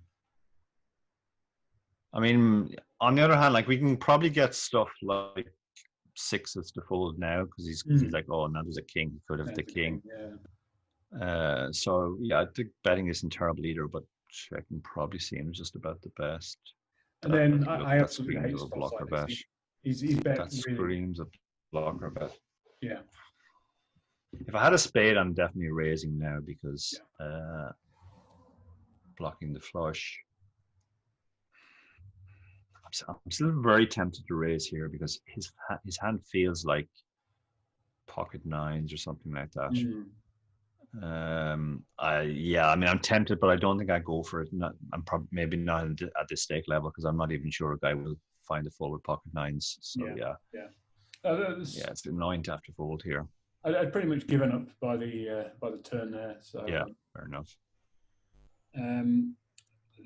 I mean, on the other hand, like we can probably get stuff like sixes to fold now, because he's like, oh, now there's a king. He could have the king. Yeah. So yeah, I think betting isn't terrible either, but checking probably seems just about the best. And then I absolutely hate a blocker bet. He's bet that really. Screams a blocker bet. Yeah. If I had a spade, I'm definitely raising now, because blocking the flush. I'm still very tempted to raise here, because his hand feels like pocket nines or something like that. I mean, I'm tempted, but I don't think I go for it. I'm maybe not at this stake level, because I'm not even sure a guy will find a fold with pocket nines. So it's annoying to have to fold here. I'd pretty much given up by the turn there. So yeah, fair enough.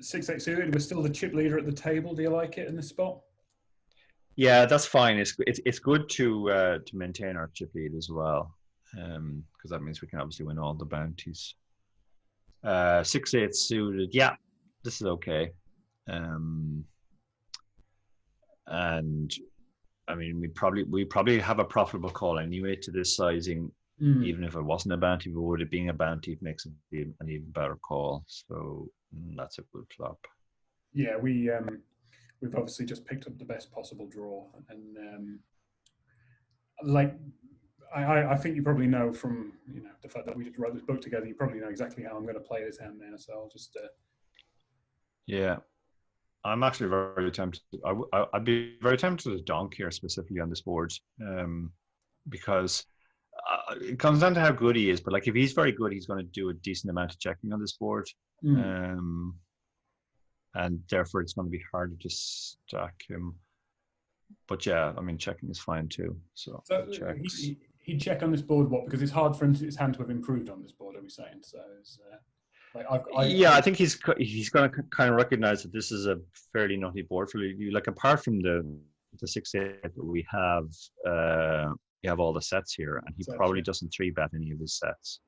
6-8 suited. We're still the chip leader at the table. Do you like it in this spot? Yeah, that's fine. It's good to maintain our chip lead as well, because that means we can obviously win all the bounties. 6-8 suited. Yeah, this is okay. And I mean, we probably have a profitable call anyway to this sizing. Even if it wasn't a bounty, but would it being a bounty, it makes it an even better call. So that's a good flop. Yeah, we've obviously just picked up the best possible draw, and I think you probably know from the fact that we just wrote this book together. You probably know exactly how I'm going to play this hand now. So I'll just. Yeah, I'm actually very tempted. I'd be very tempted to donk here, specifically on this board, because it comes down to how good he is. But like, if he's very good, he's going to do a decent amount of checking on this board, and therefore it's going to be harder to stack him. But yeah, I mean, checking is fine too. So checks. He'd check on this board, what? Because it's hard for his hand to have improved on this board. Are we saying? So it's, I think he's going to kind of recognize that this is a fairly nutty board for you. Like, apart from the 6-8 that we have all the sets here, and he probably doesn't three bet any of his sets.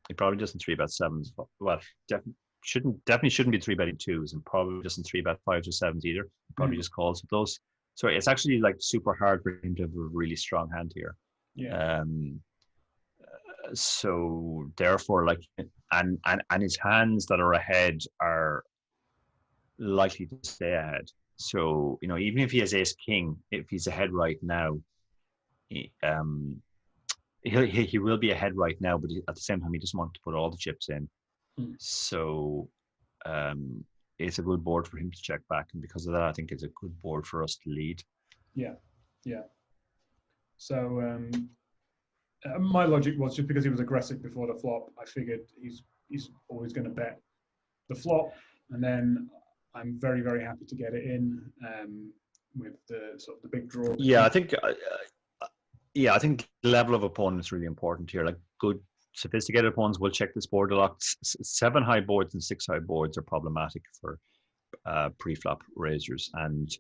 He probably doesn't three bet sevens. Well, definitely shouldn't be three betting twos, and probably doesn't three bet fives or sevens either. He probably just calls with those. So it's actually like super hard for him to have a really strong hand here. Yeah. So therefore, like, and his hands that are ahead are likely to stay ahead. So even if he has ace king, if he's ahead right now, he will be ahead right now, but at the same time he doesn't want to put all the chips in. So it's a good board for him to check back, and because of that, I think it's a good board for us to lead. Yeah. So my logic was, just because he was aggressive before the flop, I figured he's always going to bet the flop, and then I'm very, very happy to get it in with the sort of the big draw. Yeah, I think Yeah, I think the level of opponent is really important here. Like good, sophisticated opponents will check this board a lot. 7 high boards and 6 high boards are problematic for pre-flop raisers, and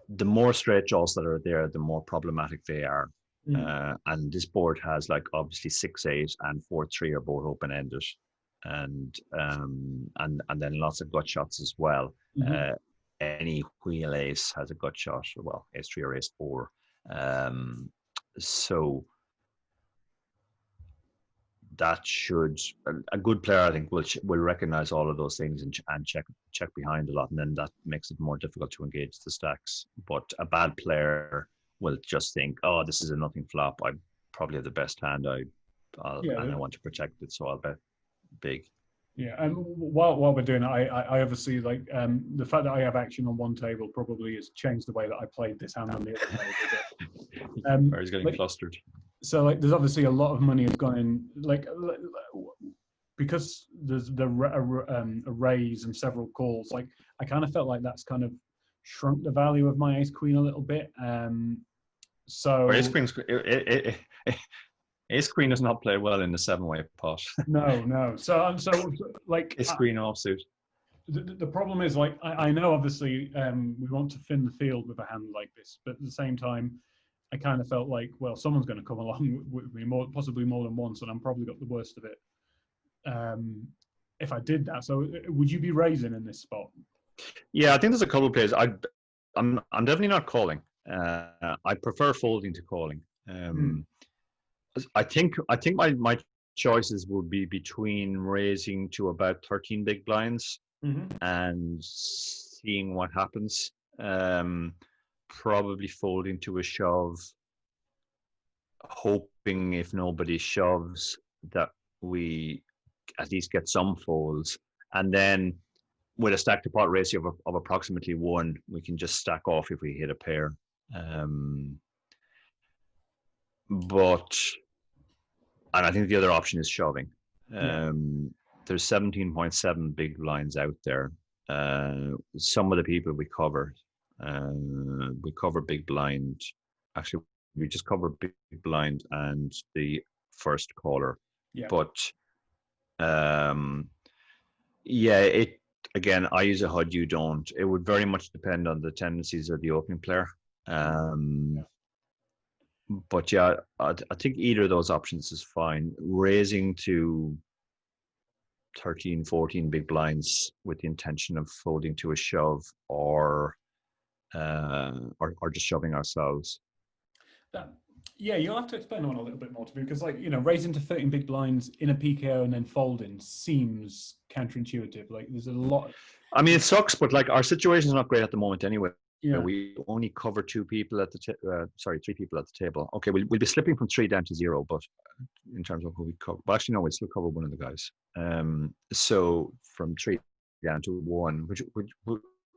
the more straight draws that are there, the more problematic they are. And this board has like obviously 6-8 and 4-3 are both open ended, and then lots of gut shots as well. Any wheel ace has a gut shot, well, ace 3 or ace 4. So that should, a good player, I think, will recognize all of those things and check behind a lot, and then that makes it more difficult to engage the stacks. But a bad player will just think, oh, this is a nothing flop. I probably have the best hand. And I want to protect it, so I'll bet big. Yeah, and while we're doing it, I obviously like the fact that I have action on one table probably has changed the way that I played this hand on the other table. Where he's getting flustered. So like, there's obviously a lot of money has gone in, like because there's a raise and several calls. Like I kind of felt like that's kind of shrunk the value of my ace queen a little bit. So ace queen ace queen does not play well in the 7-way pot. No. So like ace queen offsuit. The problem is, like, I know obviously we want to thin the field with a hand like this, but at the same time, I kind of felt like, well, someone's going to come along with me, possibly more than once, and I'm probably got the worst of it if I did that. So would you be raising in this spot? Yeah, I think there's a couple of plays. I'm definitely not calling. I prefer folding to calling. I think my choices would be between raising to about 13 big blinds and seeing what happens. Probably folding to a shove, hoping if nobody shoves that we at least get some folds, and then with a stack to pot ratio of approximately 1, we can just stack off if we hit a pair. But and I think the other option is shoving. There's 17.7 big blinds out there. Some of the people we cover big blind. Actually, we just cover big blind and the first caller. But it again, I use a HUD, you don't. It would very much depend on the tendencies of the opening player. But yeah, I think either of those options is fine. Raising to 13, 14 big blinds with the intention of folding to a shove, or just shoving ourselves. You'll have to explain that one a little bit more to me, because, like, raising to 13 big blinds in a PKO and then folding seems counterintuitive. Like, there's a lot. I mean, it sucks, but like our situation is not great at the moment anyway. We only cover 2 people at the 3 people at the table. Okay, we'll be slipping from 3 down to 0, but in terms of who we cover, well, actually no, we'll still cover one of the guys. So from 3 down to 1,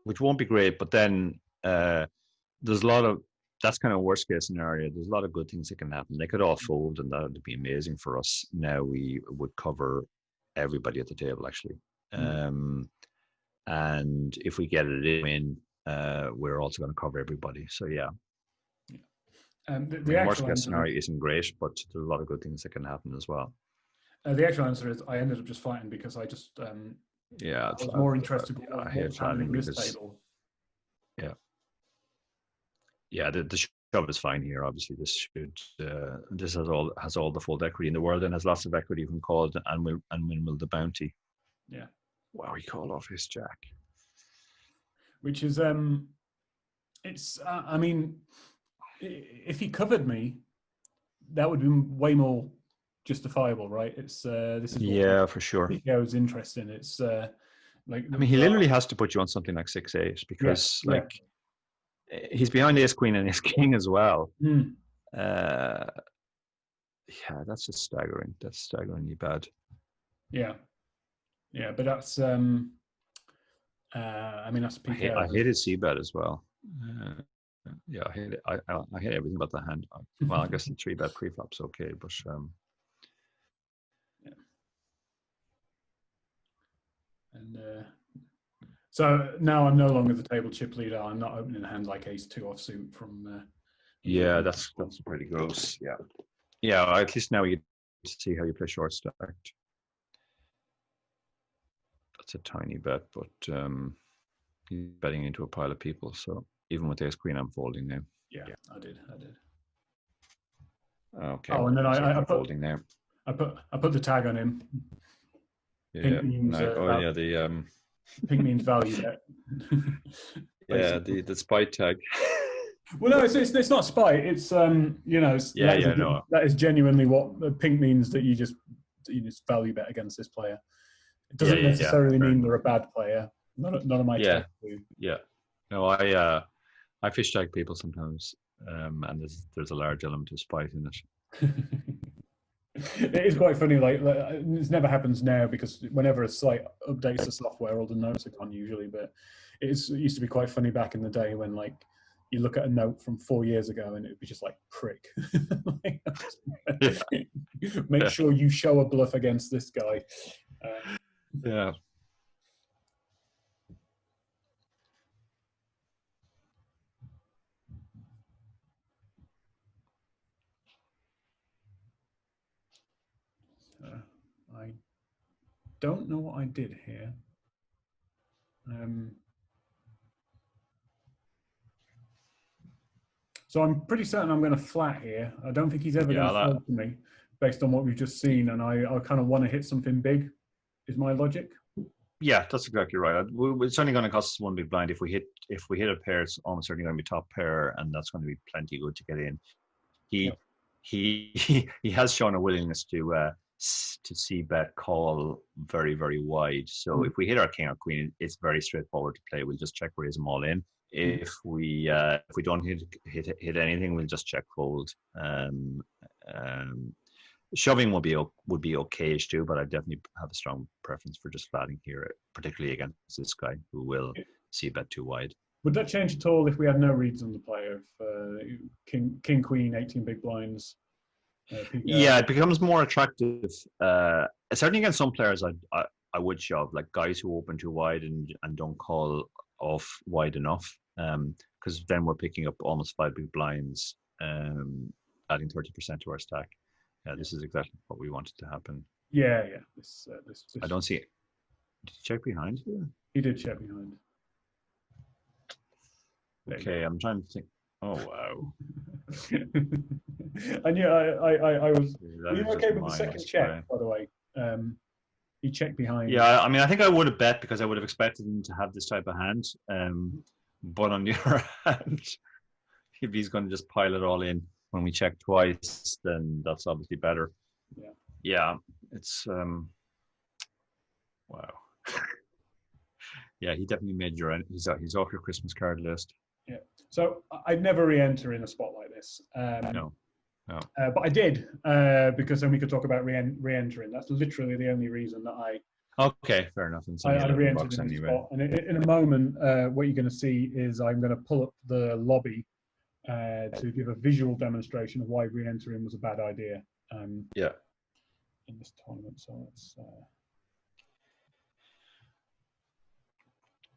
which won't be great, but then there's a lot of, that's kind of worst case scenario. There's a lot of good things that can happen. They could all fold, and that would be amazing for us. Now we would cover everybody at the table, actually. And if we get it in, we're also going to cover everybody. So yeah. The worst case scenario isn't great, but there's a lot of good things that can happen as well. The actual answer is I ended up just flattening because I just I was more interested in what was happening this table. The shove is fine here. Obviously, this has all the fold equity in the world and has lots of equity when called and will the bounty. Yeah. Wow, he called off his jack. Which is it's I mean, if he covered me, that would be way more justifiable, right? It's this is for sure. PKO's interesting. It's like, I mean, he literally has to put you on something like 6-8 because he's behind ace queen and ace king as well. That's just staggering. That's staggeringly bad. But that's I mean, that's PKO. I hate his c-bet as well. I hate it. I hate everything about the hand. Well, I guess the 3-bet pre-flop's okay, but and So now I'm no longer the table chip leader. I'm not opening hands like ace-2 offsuit from. Yeah, that's pretty gross. Yeah, yeah. At least now you get to see how you play short stacked. That's a tiny bet, but he's betting into a pile of people. So even with ace queen, I'm folding now. Yeah, I did. Okay. Oh, and then I put folding there. I put the tag on him. Yeah. Pink means pink means value bet. Yeah, the spite tag. Well, no, it's not spite. It's that is genuinely what pink means, that you just value bet against this player. It doesn't necessarily mean they're a bad player. None of my tags do. Yeah. No, I fish tag people sometimes, and there's a large element of spite in it. It is quite funny. Like this never happens now because whenever a site updates the software, all the notes are gone usually. But it used to be quite funny back in the day when like you look at a note from 4 years ago and it would be just like prick. Make sure you show a bluff against this guy. Yeah. I don't know what I did here. So I'm pretty certain I'm going to flat here. I don't think he's ever going to fold to me based on what we've just seen, and I kind of want to hit something big, is my logic. Yeah, that's exactly right. It's only going to cost us one big blind. If we hit a pair, it's almost certainly going to be top pair, and that's going to be plenty good to get in. He has shown a willingness to see bet call very, very wide. So if we hit our king or queen, it's very straightforward to play. We'll just check raise them all in. If we don't hit anything, we'll just check fold. Shoving would be okay-ish too, but I definitely have a strong preference for just flatting here, particularly against this guy who will see bet too wide. Would that change at all if we had no reads on the player? If king queen 18 big blinds. Yeah, it becomes more attractive. Certainly against some players, I would shove, like guys who open too wide and don't call off wide enough, because then we're picking up almost 5 big blinds, adding 30% to our stack. Yeah, this is exactly what we wanted to happen. Yeah. This I don't see it. Did you check behind here? He did check behind. Okay, I'm trying to think. Oh wow! And yeah, I was. Were you okay with the second check, by the way? He checked behind. Yeah, I mean, I think I would have bet because I would have expected him to have this type of hand. But on the other hand, if he's going to just pile it all in when we check twice, then that's obviously better. Yeah, it's wow. Yeah, he definitely made your end. He's off your Christmas card list. Yeah. So I'd never re-enter in a spot like this. No. But I did because then we could talk about re-entering. That's literally the only reason that I. Okay, fair enough. I re-entered in anyway. Spot, and in a moment, what you're going to see is I'm going to pull up the lobby to give a visual demonstration of why re-entering was a bad idea. In this tournament, so let's.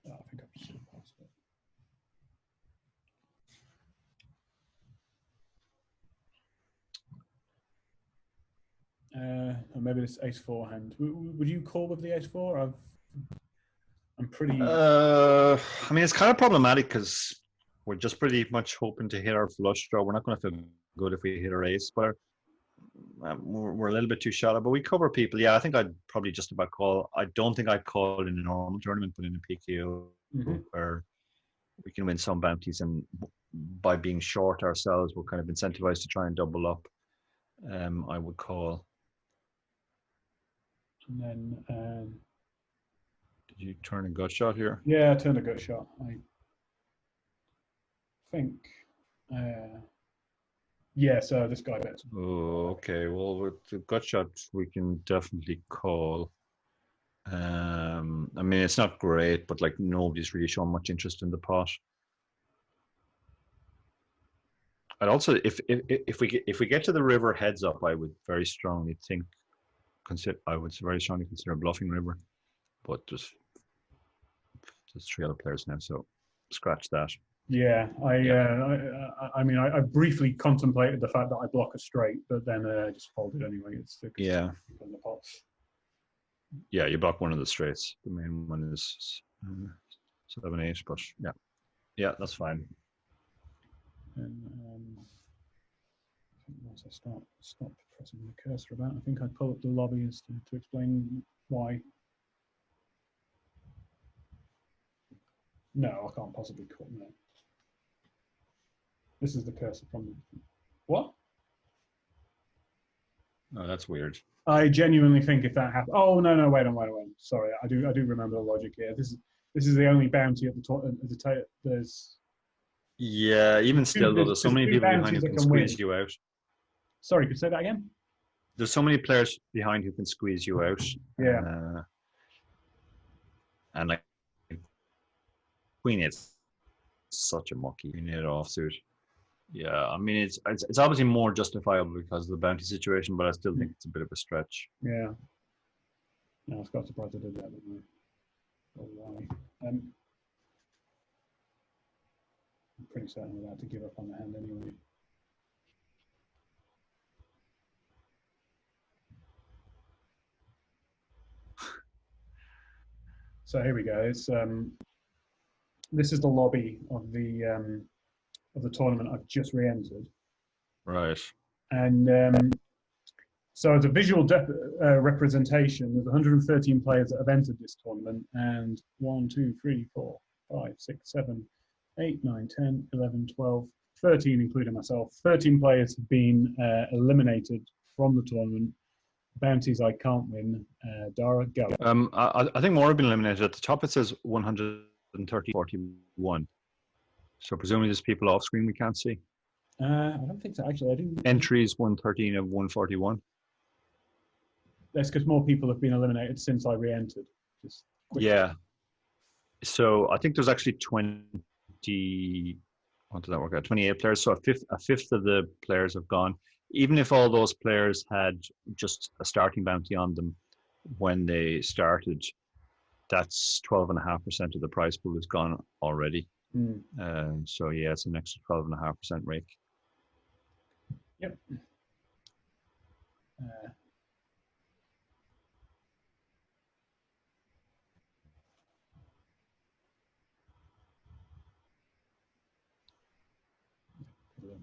I think I've just passed it. Maybe this ace-4 hand. Would you call with the ace-4? I'm pretty. I mean, it's kind of problematic because we're just pretty much hoping to hit our flush draw. We're not going to feel good if we hit our ace, but we're a little bit too shallow. But we cover people. Yeah, I think I'd probably just about call. I don't think I'd call in a normal tournament, but in a PKO where we can win some bounties, and by being short ourselves, we're kind of incentivized to try and double up. I would call. And then. Did you turn a gut shot here? Yeah, I turned a gut shot. I think. Yeah, so this guy bets. Oh, okay. Well, with the gut shot, we can definitely call. I mean, it's not great, but like nobody's really shown much interest in the pot. And also, if we get to the river heads up, I would very strongly consider bluffing river, but just There's 3 other players now, so scratch that. Yeah, I mean, I briefly contemplated the fact that I block a straight, but then I just folded anyway. It's in the pots. Yeah, you block one of the straights. The main one is 7-8, but yeah, that's fine. And once I stop pressing the cursor about, I think I'd pull up the lobby to explain why. No, I can't possibly cut that. This is the cursor from the... What? Oh, that's weird. I genuinely think if that happened... Oh, no, wait on. Sorry, I do remember the logic here. This is the only bounty at the top. There's... Yeah, even still, though, there's so many people behind who can squeeze you out. Sorry, could you say that again? There's so many players behind who can squeeze you out. Yeah. And like Queen 8's such a mucky. Queen 8 offsuit. Yeah, I mean it's obviously more justifiable because of the bounty situation, but I still think it's a bit of a stretch. Yeah. No, I was quite surprised I did that, didn't I? Oh, why? I'm pretty certain I'm allowed to give up on the hand anyway. So here we go. It's this is the lobby of the tournament I've just re-entered. Right. And so as a visual representation, there's 113 players that have entered this tournament, and 1, 2, 3, 4, 5, 6, 7, 8, 9, 10, 11, 12, 13, including myself. 13 players have been eliminated from the tournament. Bounties I can't win. Dara, go. I think more have been eliminated. At the top it says 130-41. So presumably there's people off screen we can't see. I don't think so. Actually, I do. Entries 113 of 141. That's because more people have been eliminated since I re-entered. Yeah. So I think there's actually 20. What did that work out? 28 players. So a fifth of the players have gone. Even if all those players had just a starting bounty on them when they started, that's 12.5% of the prize pool is gone already. So yeah, it's an extra 12.5% rake. Yep. I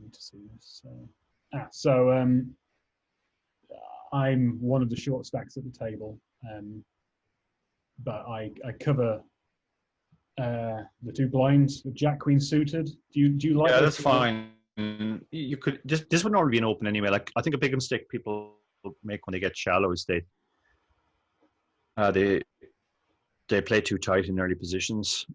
need to see this. So I'm one of the short stacks at the table, but I cover the 2 blinds, the Jack Queen suited. Do you like? Yeah, that's fine. You could this would normally be an open anyway. Like I think a big mistake people make when they get shallow is they play too tight in early positions.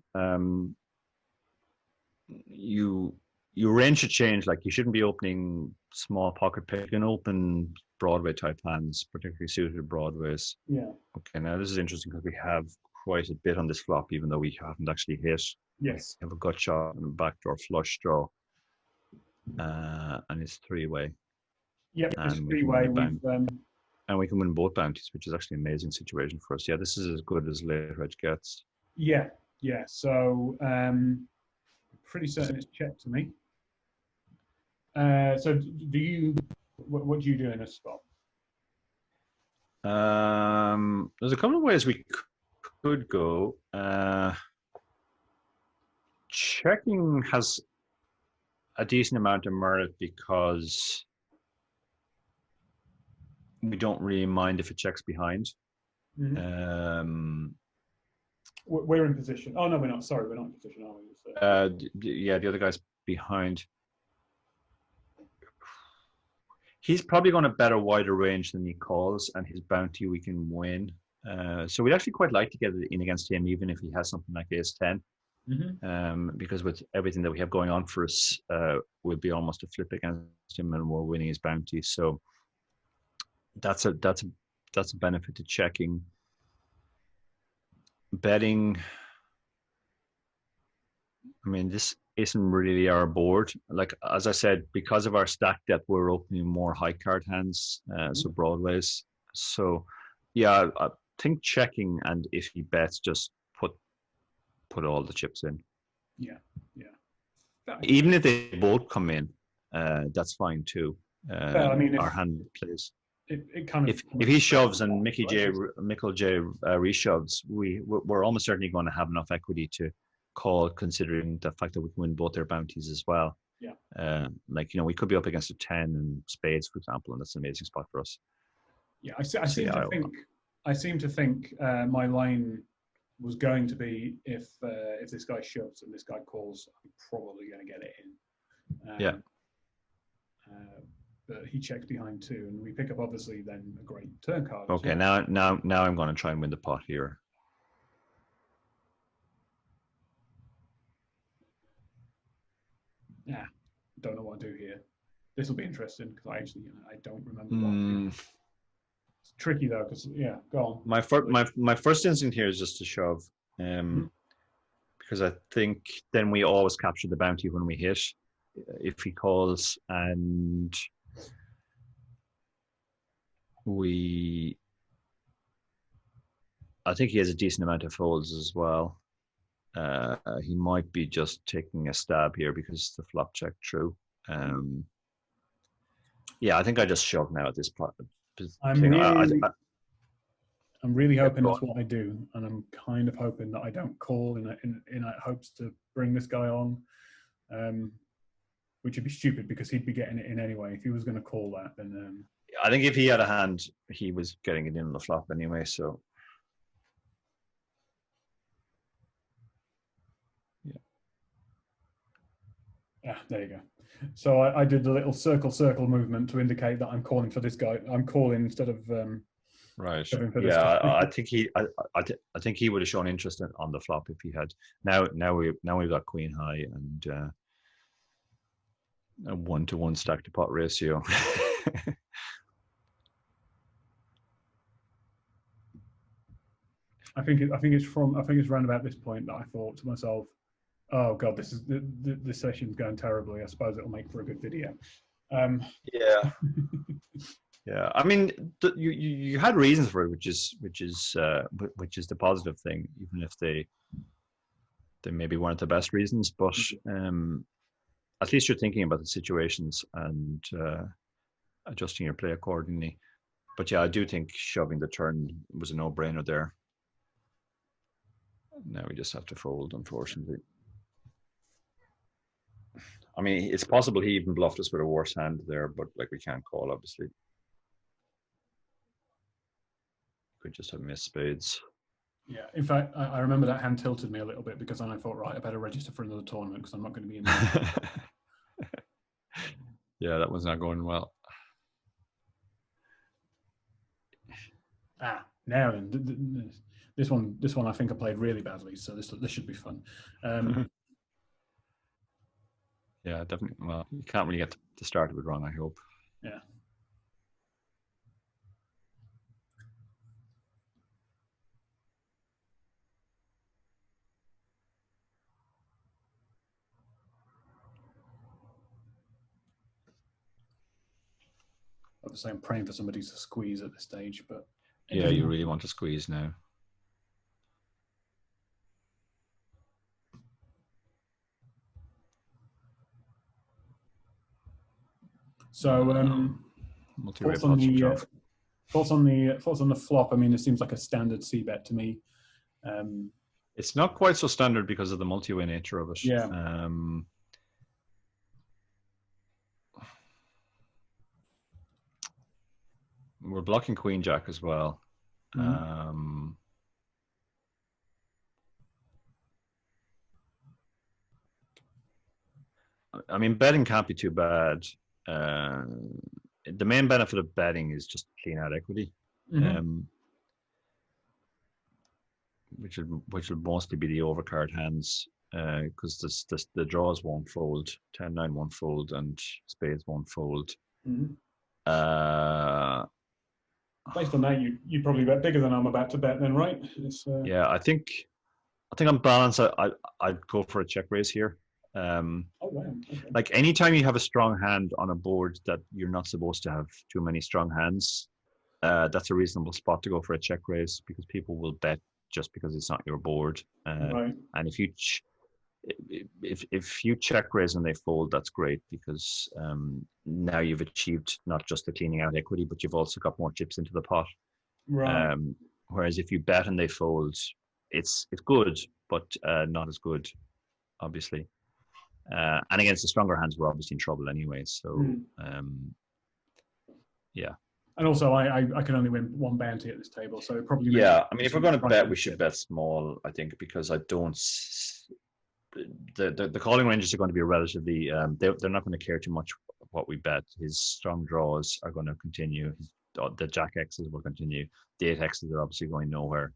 Your range should change. Like you shouldn't be opening small pocket pick. You can open Broadway type hands, particularly suited Broadways. Yeah. Okay, now this is interesting because we have quite a bit on this flop, even though we haven't actually hit. Yes. We have a gut shot and a backdoor flush draw. And it's 3-way. Yep, it's 3-way. And we can win both bounties, which is actually an amazing situation for us. Yeah, this is as good as late edge gets. Yeah. So pretty certain it's checked to me. So do you? What do you do in a spot? There's a couple of ways we could go. Checking has a decent amount of merit because we don't really mind if it checks behind. Mm-hmm. We're in position. Oh no, we're not. Sorry, we're not in position, are we? Yeah, the other guy's behind. He's probably going to bet a wider range than he calls, and his bounty we can win. So we'd actually quite like to get it in against him, even if he has something like ace-10. Mm-hmm. Because with everything that we have going on for us, we'll be almost a flip against him, and we're winning his bounty. So that's a benefit to checking. Betting, I mean, this isn't really our board. Like, as I said, because of our stack depth, we're opening more high card hands, so broadways. So, yeah, I think checking, and if he bets, just put put all the chips in. Yeah, yeah. Even if they both come in, that's fine too. Well, I mean, our hand plays. It kind of If he shoves and Mickle J reshoves, we're almost certainly going to have enough equity to call, considering the fact that we can win both their bounties as well. Yeah. Like, you know, we could be up against a 10 and spades, for example, and that's an amazing spot for us. Yeah, I seem to think my line was going to be if this guy shoves and this guy calls, I'm probably going to get it in. Yeah. But he checks behind too, and we pick up obviously then a great turn card. Okay, well. now I'm going to try and win the pot here. Yeah, don't know what to do here. This will be interesting because I actually I don't remember what to do. It's tricky though because go on. My first instinct here is just to shove, because I think then we always capture the bounty when we hit. If he calls and I think he has a decent amount of folds as well. He might be just taking a stab here because the flop checked through. Yeah, I think I just shove now at this point. I'm really hoping that's what I do, and I'm kind of hoping that I don't call in hopes to bring this guy on, which would be stupid because he'd be getting it in anyway. If he was going to call that, then I think if he had a hand, he was getting it in on the flop anyway. So yeah, there you go. So I did the little circle movement to indicate that I'm calling for this guy. I'm calling instead of right. For yeah, I think he would have shown interest on the flop if he had. Now we've got queen high and a 1-to-1 stack to pot ratio. I think it's around about this point that I thought to myself, oh god, this session's going terribly. I suppose it'll make for a good video. Yeah. Yeah, I mean, you had reasons for it, which is the positive thing, even if they maybe weren't the best reasons. But at least you're thinking about the situations and adjusting your play accordingly. But yeah, I do think shoving the turn was a no-brainer there. Now we just have to fold, unfortunately. I mean, it's possible he even bluffed us with a worse hand there, but like we can't call, obviously. Could just have missed spades. Yeah, in fact, I remember that hand tilted me a little bit because then I thought, right, I better register for another tournament because I'm not going to be in there. Yeah, that was not going well. Now then, this one I think I played really badly, so this should be fun. Yeah, definitely. Well, you can't really get to start with wrong, I hope. Yeah. Obviously, I'm praying for somebody to squeeze at this stage, but yeah, you really want to squeeze now. So, multi-way thoughts on the flop. I mean, it seems like a standard C bet to me. It's not quite so standard because of the multi-way nature of it. Yeah. We're blocking Queen Jack as well. Mm-hmm. I mean, betting can't be too bad. The main benefit of betting is just clean out equity, which will mostly be the overcard hands, because the draws won't fold, 10-9 won't fold, and spades won't fold. Based on that, you probably bet bigger than I'm about to bet, then, right? Yeah, I think on balance, I'd go for a check raise here. Oh wow! Okay. Like anytime you have a strong hand on a board that you're not supposed to have too many strong hands, that's a reasonable spot to go for a check raise because people will bet just because it's not your board. Right. And if you check raise and they fold, that's great, because now you've achieved not just the cleaning out equity, but you've also got more chips into the pot. Right. Whereas if you bet and they fold, it's good, but not as good, obviously. And against the stronger hands, we're obviously in trouble anyway. So yeah. And also, I can only win one bounty at this table, so it probably makes I mean, if we're going to bet, we should bet small, I think, because I don't. The calling ranges are going to be relatively. They're not going to care too much what we bet. His strong draws are going to continue. The Jack X's will continue. The 8 X's are obviously going nowhere.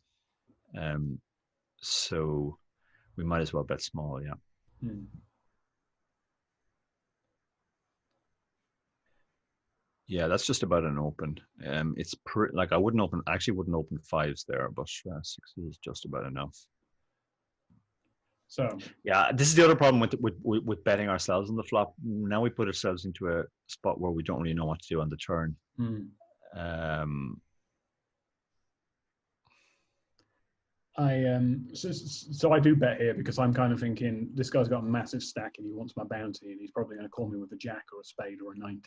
So we might as well bet small. Yeah. Yeah, that's just about an open. It's like I wouldn't open 5s there, but 6s is just about enough. So yeah, this is the other problem with betting ourselves on the flop. Now we put ourselves into a spot where we don't really know what to do on the turn. So I do bet here because I'm kind of thinking this guy's got a massive stack and he wants my bounty, and he's probably going to call me with a jack or a spade or a 9-10.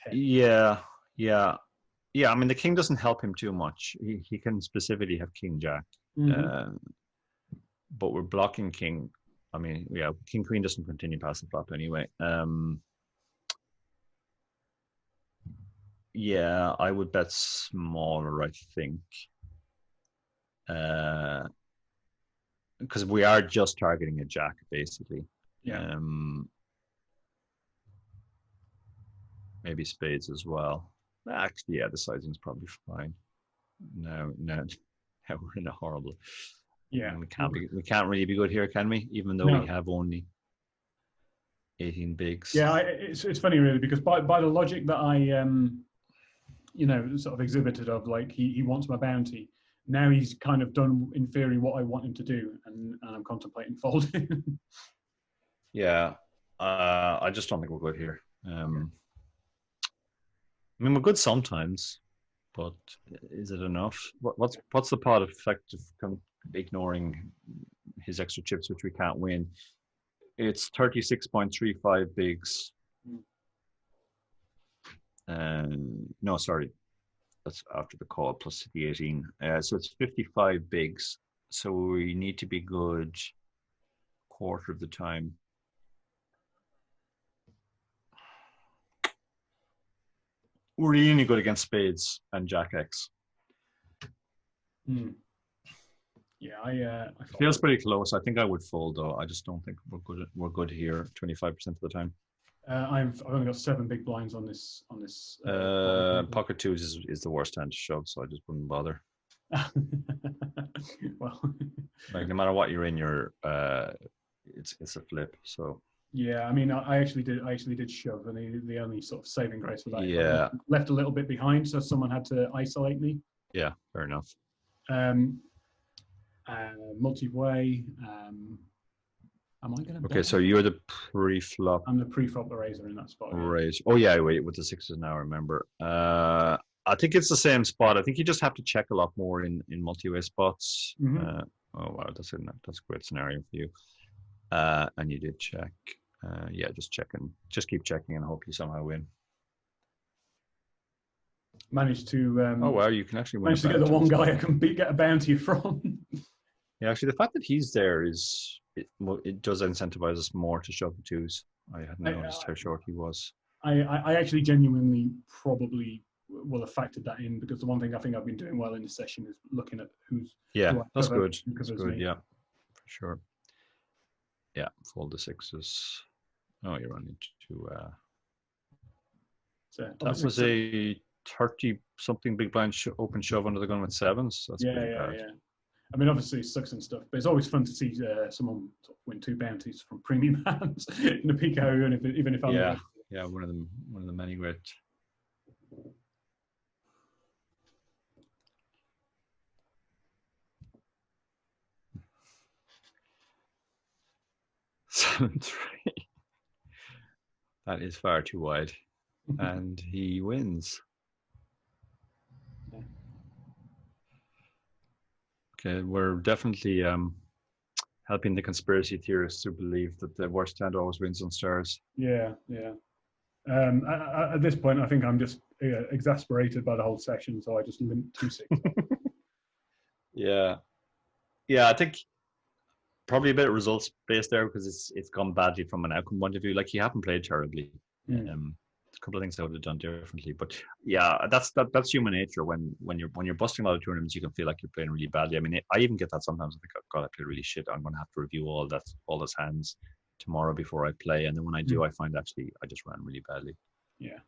Yeah. I mean, the king doesn't help him too much. He can specifically have king jack, but we're blocking king. I mean, yeah, king queen doesn't continue past the flop anyway. Yeah, I would bet smaller, I think, because we are just targeting a jack basically. Yeah. Maybe spades as well. Actually, yeah, the sizing's probably fine. No, we're in a horrible. Yeah, we can't really be good here, can we? Even though we have only 18 bigs. Yeah, it's funny really, because by the logic that I sort of exhibited of like he wants my bounty. Now he's kind of done in theory what I want him to do, and I'm contemplating folding. Yeah, I just don't think we're good here. I mean, we're good sometimes, but is it enough? What's the pot effect of ignoring his extra chips, which we can't win? It's 36.35 bigs. No, sorry, that's after the call plus the 18. So it's 55 bigs. So we need to be good quarter of the time. We're really good against spades and jack X. Yeah, I feels pretty close. I think I would fold though. I just don't think we're good here 25% of the time. I've only got 7 big blinds on this. Pocket 2s is the worst hand to shove, so I just wouldn't bother. Well, like no matter what you're in, it's a flip. So yeah, I mean, I actually did shove, and the only sort of saving grace was that yeah, left a little bit behind, so someone had to isolate me. Yeah, fair enough. Multiway. Am I going to? Okay, so you're the pre-flop. I'm the pre-flop raiser in that spot. Raise. Oh yeah, wait, with the 6s now. Remember. I think it's the same spot. I think you just have to check a lot more in multi-way spots. Oh wow, that's a great scenario for you. And you did check. Yeah, just keep checking and hope you somehow win. Managed to. Oh wow, you can actually win. Managed to get the one guy I can get a bounty from. Yeah, actually, the fact that he's there it does incentivize us more to shove the 2s. I hadn't noticed how short he was. I actually genuinely probably will have factored that in, because the one thing I think I've been doing well in this session is looking at who's. That's good. That's good. Yeah, for sure. Yeah, fold the 6s. Oh, you're running to. That was a 30-something big blind open shove under the gun with 7s. That's pretty bad. Yeah. I mean, obviously it sucks and stuff, but it's always fun to see someone win 2 bounties from premium hands in the PKO, even if I'm. Yeah, one of the many great. That is far too wide, and he wins. Okay, we're definitely helping the conspiracy theorists to believe that the worst hand always wins on stars. Yeah, yeah. At this point, I think I'm just exasperated by the whole session, so I just limp 2-6. Yeah, yeah. I think probably a bit of results based there because it's gone badly from an outcome point of view. Like you haven't played terribly. A couple of things I would have done differently, but yeah, that's human nature. When you're busting a lot of tournaments, you can feel like you're playing really badly. I mean, I even get that sometimes. I think, oh God, I play really shit. I'm going to have to review all those hands tomorrow before I play, and then when I do, I find actually I just ran really badly. Yeah.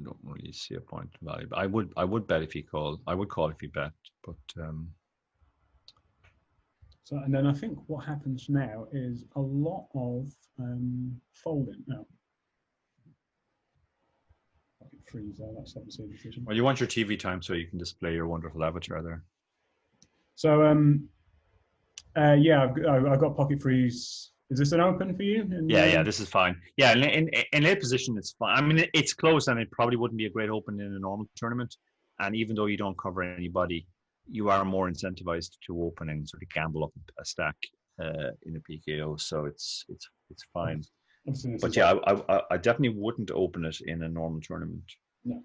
Don't really see a point in value. But I would bet if he called. I would call if he bet, but So, and then I think what happens now is a lot of folding. No. Pocket freeze there, that's obviously a decision. well, you want your TV time so you can display your wonderful avatar there. So, yeah, I've got pocket freeze. Is this an open for you? Yeah, this is fine. Yeah, in late position, it's fine. I mean, it's close, and it probably wouldn't be a great open in a normal tournament. And even though you don't cover anybody, you are more incentivized to open and sort of gamble up a stack in a PKO. So it's fine. But yeah, I definitely wouldn't open it in a normal tournament. No.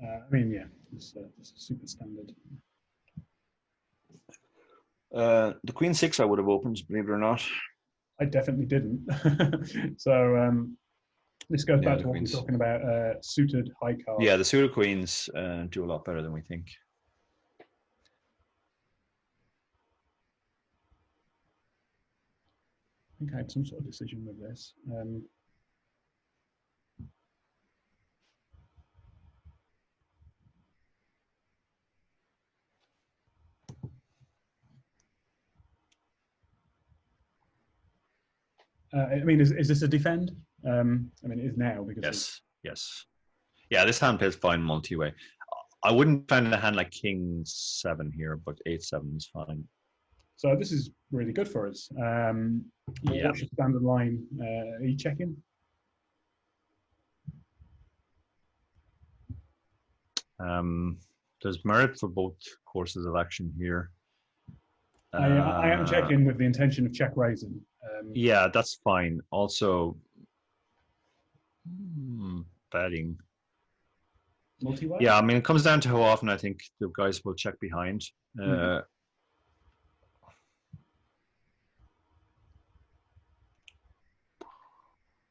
I mean, yeah, it's super standard. The Queen 6 I would have opened, believe it or not. I definitely didn't. So this goes back to what we were talking about, suited high cards. Yeah, the suited queens do a lot better than we think. I think I had some sort of decision with this. I mean, is this a defend? I mean, it is now because yes. Yeah, this hand plays fine multi-way. I wouldn't find a hand like King 7 here, but 8-7 is fine. So this is really good for us. Yeah. What's your standard line? Are you checking? There's merit for both courses of action here. I am checking with the intention of check raising. Yeah, that's fine. Also, betting. Multi-way? Yeah, I mean, it comes down to how often I think the guys will check behind.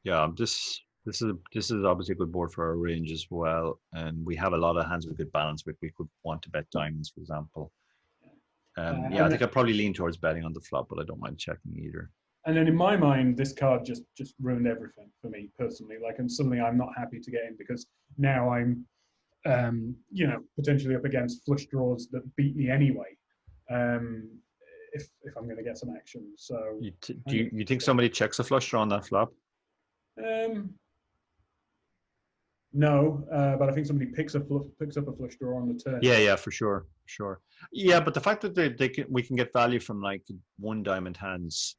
Yeah, this is obviously a good board for our range as well, and we have a lot of hands with good balance. We could want to bet diamonds, for example. Yeah, I think I'd probably lean towards betting on the flop, but I don't mind checking either. And then in my mind, this card just ruined everything for me personally. Like, and suddenly I'm not happy to get in because now I'm, you know, potentially up against flush draws that beat me anyway. If I'm going to get some action, so do you think somebody checks a flush draw on that flop? No, but I think somebody picks up a flush draw on the turn. Yeah, for sure. Yeah, but the fact that we can get value from like one diamond hands.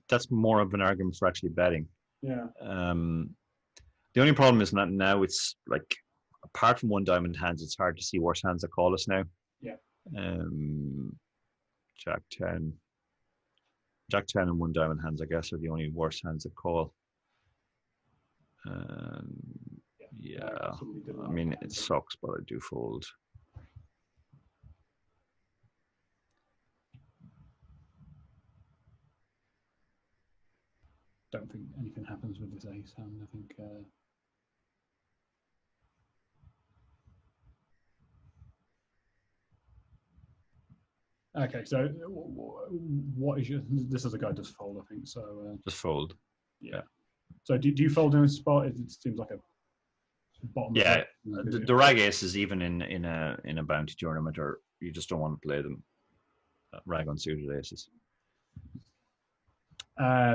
That's more of an argument for actually betting. Yeah. The only problem is that now it's like, apart from one diamond hands, it's hard to see worse hands that call us now. Yeah. Jack 10 and one diamond hands, I guess, are the only worse hands that call. Yeah. I mean, it sucks, but I do fold. Don't think anything happens with this ace hand. I think okay, so what is your, this is a guy just fold, I think, so just fold. Yeah. So do you fold in a spot? It seems like a bottom. Yeah, the rag aces, even in a bounty tournament, or you just don't want to play them. Rag unsuited aces.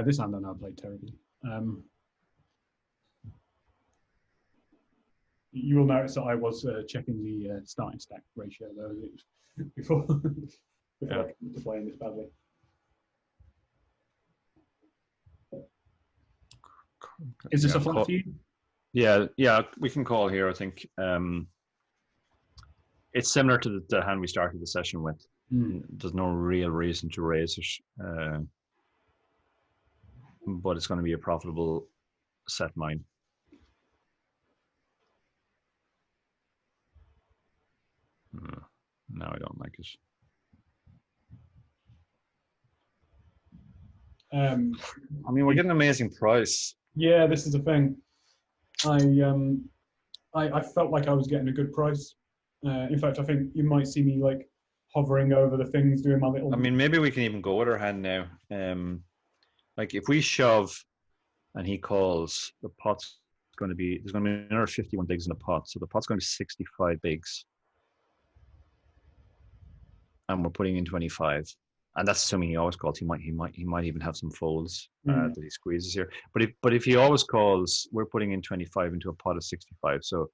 This hand I know played terribly. You will notice that I was checking the starting stack ratio though before I came to playing this badly. Is this yeah, a flop for you? yeah, we can call here. I think it's similar to the hand we started the session with. There's no real reason to raise it, but it's going to be a profitable set mine. No, I don't like it. I mean, we're getting an amazing price. Yeah, this is the thing. I felt like I was getting a good price. In fact, I think you might see me like hovering over the things, doing my little. I mean, maybe we can even go with our hand now. Like if we shove and he calls, the pot's going to be, there's going to be another 51 bigs in the pot. So the pot's going to be 65 bigs. And we're putting in 25. And that's assuming he always calls. He might even have some folds that he squeezes here. But if he always calls, we're putting in 25 into a pot of 65. So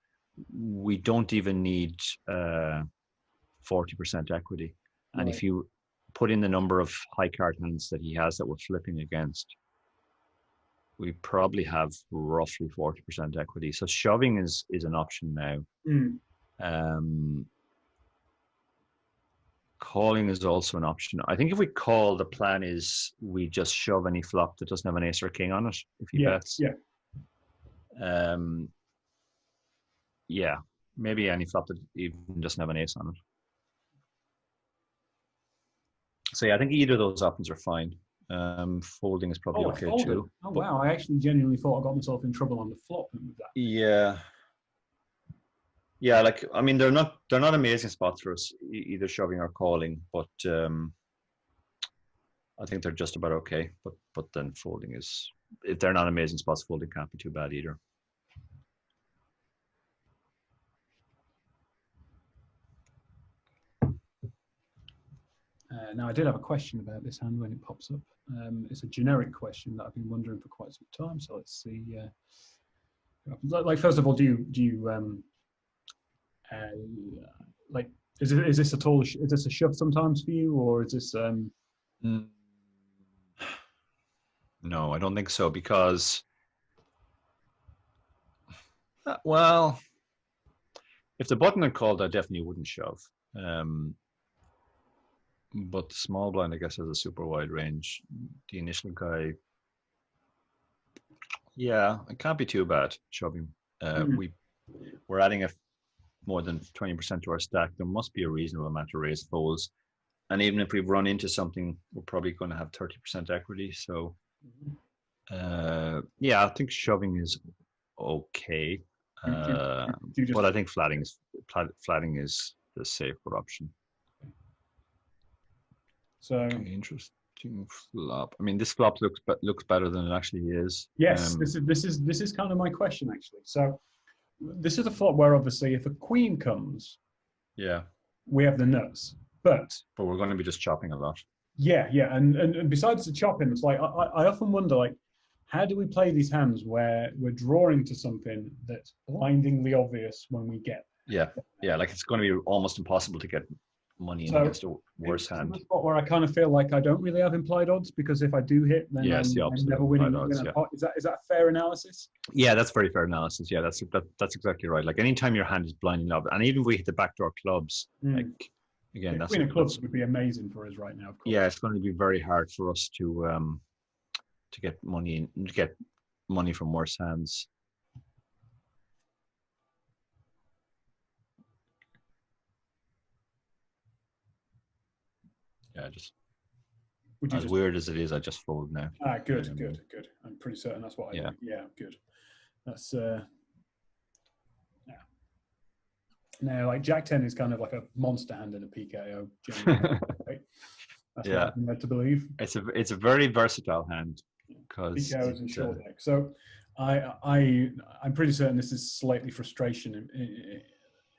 we don't even need 40% equity. And if you put in the number of high card hands that he has that we're flipping against, we probably have roughly 40% equity. So shoving is an option now. Calling is also an option. I think if we call, the plan is we just shove any flop that doesn't have an ace or king on it if he bets. Yeah, maybe any flop that even doesn't have an ace on it. So yeah, I think either of those options are fine. Folding is probably okay too. Oh wow, I actually genuinely thought I got myself in trouble on the flop with that. Yeah, like I mean, they're not amazing spots for us, either shoving or calling, but I think they're just about okay. But then folding is, if they're not amazing spots, folding can't be too bad either. Now, I did have a question about this hand when it pops up. It's a generic question that I've been wondering for quite some time. So let's see. Like, first of all, do you like, is this at all? Is this a shove sometimes for you, or is this? No, I don't think so, because well, if the button had called, I definitely wouldn't shove. But the small blind, I guess, has a super wide range. The initial guy, yeah, it can't be too bad shoving. We're adding more than 20% to our stack. There must be a reasonable amount of raise folds, and even if we run into something, we're probably going to have 30% equity. So, yeah, I think shoving is okay, but I think flatting is the safer option. So okay, interesting flop. I mean, this flop looks better than it actually is. Yes, this is kind of my question actually. So this is a flop where obviously if a queen comes, yeah, we have the nuts, but we're going to be just chopping a lot. Yeah, and besides the chopping, it's like I often wonder, like, how do we play these hands where we're drawing to something that's blindingly obvious when we get? Yeah, like it's going to be almost impossible to get money in against a worse hand. It's a spot where I kind of feel like I don't really have implied odds, because if I do hit, then I'm never winning. Odds, yeah. Is that a fair analysis? Yeah, that's very fair analysis. Yeah, that's exactly right. Like anytime your hand is blinding up, and even if we hit the backdoor clubs, like again, that's queen of clubs would be amazing for us right now. Of course. Yeah, it's going to be very hard for us to get money from worse hands. Yeah, as weird as it is, I just fold now. Good. I'm pretty certain that's what I do. Yeah, good. That's yeah. Now, like Jack 10 is kind of like a monster hand in a PKO. Right? That's what I'm led to believe. It's a very versatile hand, because PKOs and short deck. So I'm pretty certain this is slightly frustration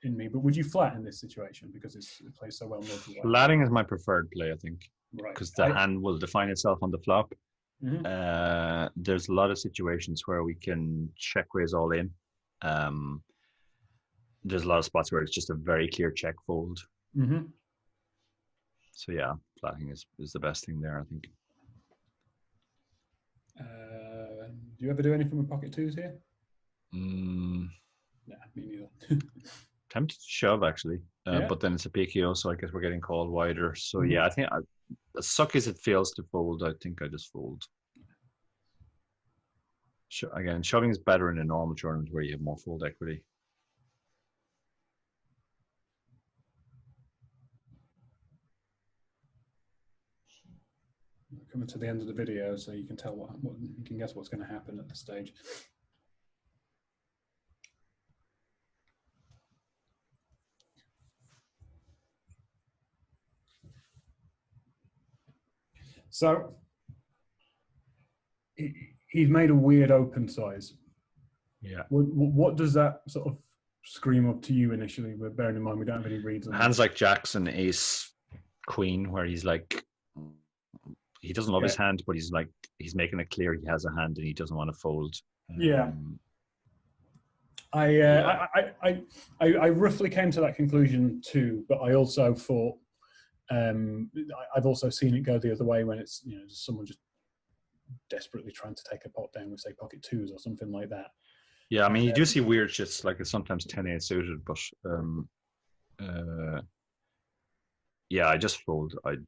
in me, but would you flat in this situation because it plays so well multiway? Flatting is my preferred play, I think, because right. the hand will define itself on the flop. There's a lot of situations where we can check raise all in. There's a lot of spots where it's just a very clear check fold. So yeah, flatting is the best thing there, I think. Do you ever do anything with pocket twos here? Mm, Nah, me neither. tempted to shove actually, Yeah. but then it's a PKO, so I guess we're getting called wider. So Mhm. yeah, I think as suck as it feels to fold, I think I just fold. Again, shoving is better in a normal tournament where you have more fold equity. Coming to the end of the video, so you can tell what you can guess what's going to happen at this stage. So he's made a weird open size. Yeah. What does that sort of scream up to you initially? But bearing in mind we don't have any reads on Hands like Jackson, Ace, Queen, where he's like, he doesn't love his hand, but he's making it clear he has a hand and he doesn't want to fold. Yeah. I roughly came to that conclusion too, but I also thought I've also seen it go the other way when it's just someone just desperately trying to take a pot down with say pocket twos or something like that. Yeah, I mean you do see weird shits like it's sometimes 10-8 suited, but yeah, I just fold. I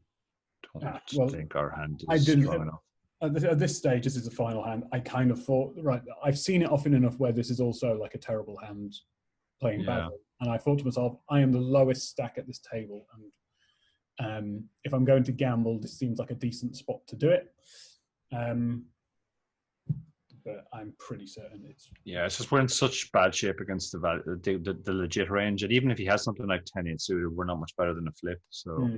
don't think our hand is strong enough. At this stage, this is the final hand. I kind of thought, right, I've seen it often enough where this is also like a terrible hand playing badly. And I thought to myself, I am the lowest stack at this table. And if I'm going to gamble, this seems like a decent spot to do it. But I'm pretty certain it's... Yeah, it's just we're in such bad shape against the legit range. And even if he has something like 10-8 suited, we're not much better than a flip. So...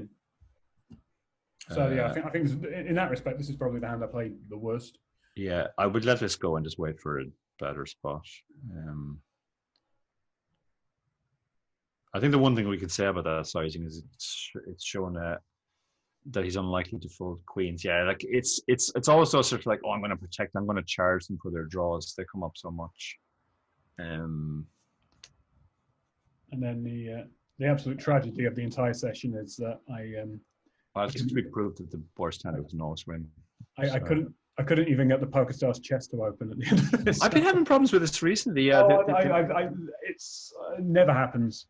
So yeah, I think in that respect, this is probably the hand I played the worst. Yeah, I would let this go and just wait for a better spot. I think the one thing we could say about that sizing is it's showing that he's unlikely to fold queens. Yeah, like it's also sort of like, oh, I'm going to protect, I'm going to charge them for their draws. They come up so much. And then the absolute tragedy of the entire session is that well, it's to be proved that the worst hand was no win. I couldn't even get the PokerStars chest to open at the end of this. I've been having problems with this recently. Yeah, it's never happens.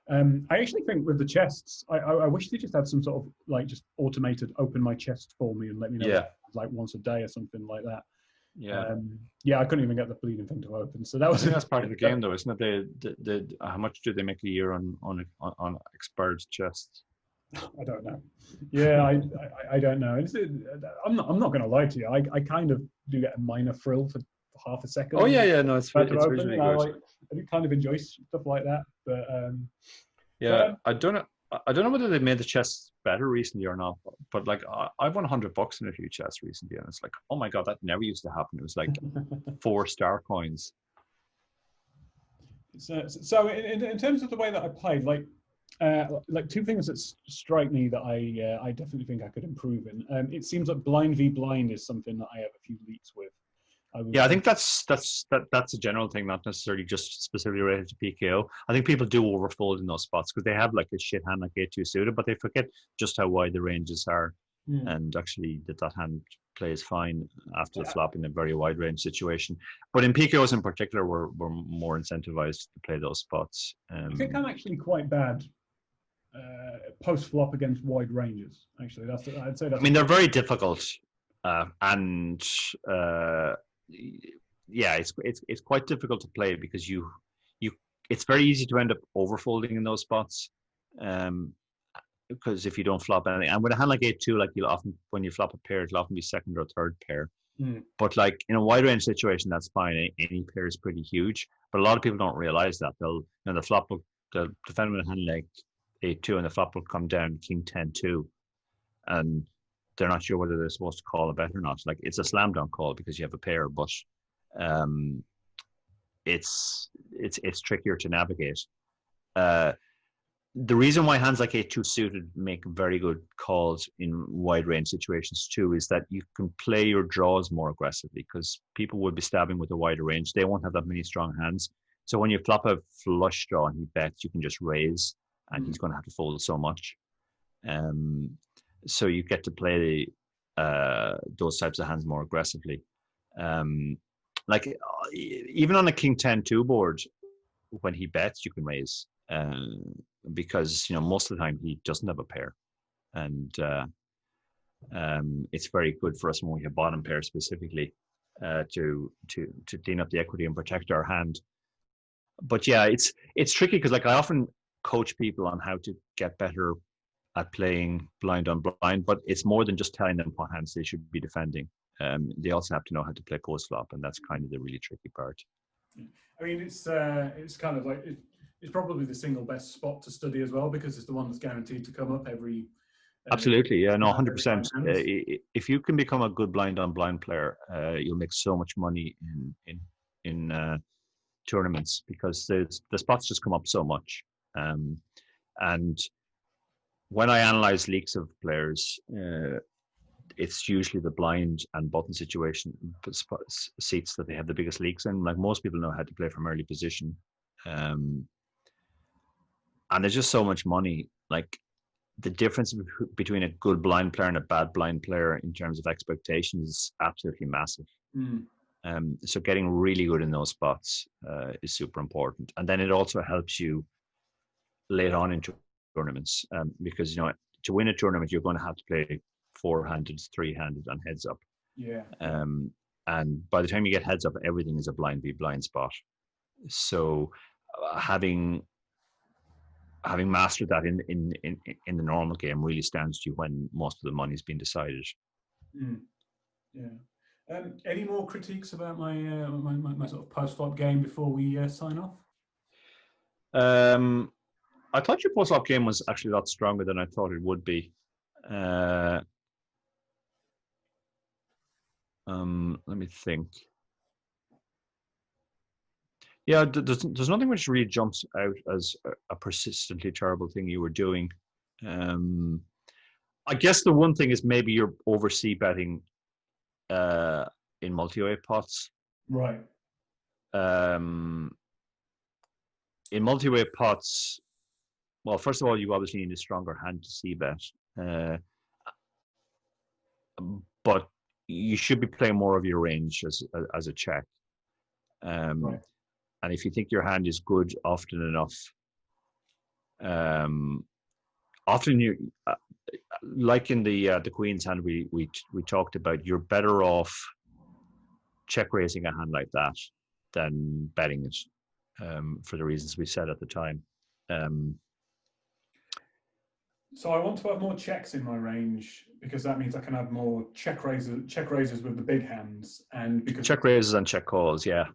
I actually think with the chests, I wish they just had some sort of like just automated open my chest for me and let me know like once a day or something like that. Yeah, I couldn't even get the bleeding thing to open. So that was that's part of the game, though, isn't it? How much do they make a year on expired chests? I don't know. Yeah, I don't know. I'm not going to lie to you. I kind of do get a minor thrill for half a second. Oh yeah, no, it's really good. I do kind of enjoy stuff like that, but I don't know whether they made the chests better recently or not. But like I've won $100 in a few chests recently, and it's like, oh my god, that never used to happen. It was like 4 star coins. So in terms of the way that I played, like two things that strike me that I definitely think I could improve in. It seems like blind v blind is something that I have a few leaks with. I think that's a general thing, not necessarily just specifically related to PKO. I think people do overfold in those spots because they have like a shit hand like A2 suited, but they forget just how wide the ranges are, and actually that hand plays fine after the flop in a very wide range situation. But in PKOs in particular, we're more incentivized to play those spots. I think I'm actually quite bad post flop against wide ranges. Actually, I'd say that's. I mean, they're very difficult, and yeah, it's quite difficult to play because you it's very easy to end up overfolding in those spots, because if you don't flop anything, and with a hand like A2, like you'll often, when you flop a pair, it'll often be second or third pair. But like in a wide range situation, that's fine. Any pair is pretty huge, but a lot of people don't realize that they'll defend with a hand like A2, and the flop will come down King 10-2, and they're not sure whether they're supposed to call a bet or not. Like it's a slam dunk call because you have a pair, but it's trickier to navigate. The reason why hands like A2 suited make very good calls in wide range situations too is that you can play your draws more aggressively because people would be stabbing with a wider range. They won't have that many strong hands. So when you flop a flush draw and he bets, you can just raise, and he's going to have to fold so much. So you get to play those types of hands more aggressively. like even on a king 10-2 board, when he bets, you can raise, because most of the time he doesn't have a pair, and it's very good for us when we have bottom pair specifically, to clean up the equity and protect our hand. But yeah, it's tricky because like I often coach people on how to get better at playing blind on blind, but it's more than just telling them what hands they should be defending. They also have to know how to play post flop, and that's kind of the really tricky part. I mean, it's kind of like it's probably the single best spot to study as well, because it's the one that's guaranteed to come up every. Absolutely, yeah, no, 100%. If you can become a good blind on blind player, you'll make so much money in tournaments, because the spots just come up so much. And when I analyze leaks of players, it's usually the blind and button situation seats that they have the biggest leaks in. Like most people know how to play from early position, and there's just so much money. Like the difference between a good blind player and a bad blind player in terms of expectations is absolutely massive. So getting really good in those spots is super important, and then it also helps you later on in tournaments, because to win a tournament you're going to have to play four-handed, three-handed, and heads up. Yeah. And by the time you get heads up, everything is a blind v blind spot. So having mastered that in the normal game really stands to you when most of the money's been decided. Yeah. Any more critiques about my my sort of post flop game before we sign off? I thought your post flop game was actually a lot stronger than I thought it would be. Let me think. Yeah, there's nothing which really jumps out as a persistently terrible thing you were doing. I guess the one thing is maybe you're over c-betting in multi-way pots. Right. In multi-way pots, well, first of all, you obviously need a stronger hand to c-bet. But you should be playing more of your range as a check. Right. And if you think your hand is good often enough, often you, like in the Queen's hand we talked about, you're better off check raising a hand like that than betting it, for the reasons we said at the time. So I want to have more checks in my range, because that means I can have more check raisers with the big hands, and because check raises and check calls, yeah,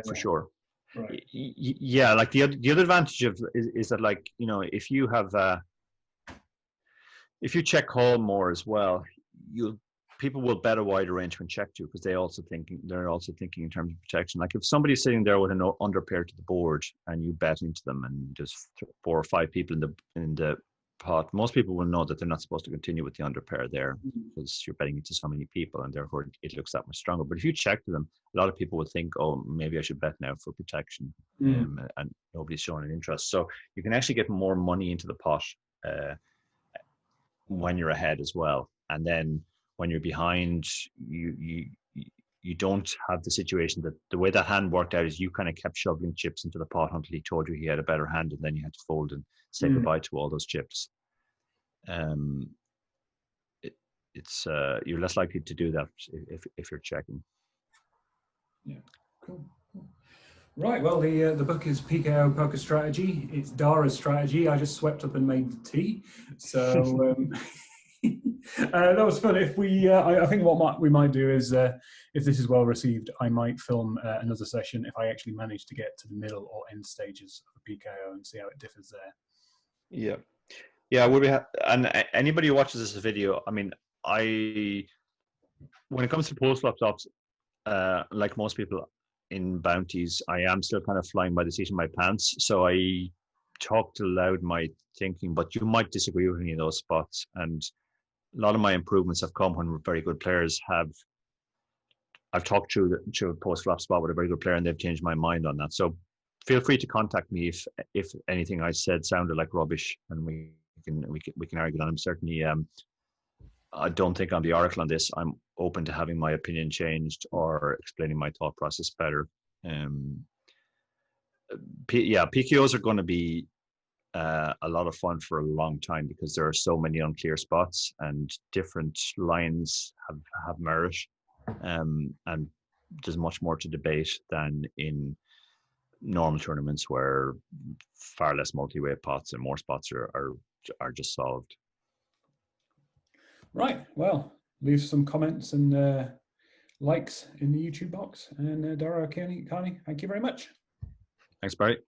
for sure. Right. Yeah, like the other advantage of is that, like, if you have if you check call more as well, people will bet a wider range when check to, because they're also thinking in terms of protection. Like if somebody's sitting there with an underpair to the board and you bet into them, and there's 4 or 5 people in the pot, most people will know that they're not supposed to continue with the underpair there, because you're betting into so many people, and therefore it looks that much stronger. But if you check to them, a lot of people would think, oh, maybe I should bet now for protection, and nobody's showing an interest. So you can actually get more money into the pot when you're ahead as well. And then when you're behind, you don't have the situation that the way that hand worked out is you kind of kept shoveling chips into the pot until he told you he had a better hand, and then you had to fold and say goodbye to all those chips. It's you're less likely to do that if you're checking. Yeah, cool. Right, well, the book is PKO Poker Strategy. It's Dara's strategy. I just swept up and made the tea. So that was fun. If we, I think what we might do is, if this is well received, I might film another session if I actually manage to get to the middle or end stages of a PKO and see how it differs there. Yeah. Would we have? And anybody who watches this video, I mean, when it comes to post flop stops, like most people in bounties, I am still kind of flying by the seat of my pants. So I talked aloud my thinking, but you might disagree with me in those spots. And a lot of my improvements have come when very good players I've talked through a post flop spot with a very good player, and they've changed my mind on that. So feel free to contact me if anything I said sounded like rubbish, and we can argue that. I'm certainly I don't think I'm the oracle on this. I'm open to having my opinion changed or explaining my thought process better. PKOs are going to be a lot of fun for a long time because there are so many unclear spots and different lines have merit, and there's much more to debate than in normal tournaments where far less multi-way pots and more spots are just solved. Right. Well, leave some comments and likes in the YouTube box. And Dara O'Kearney, thank you very much. Thanks, Barry.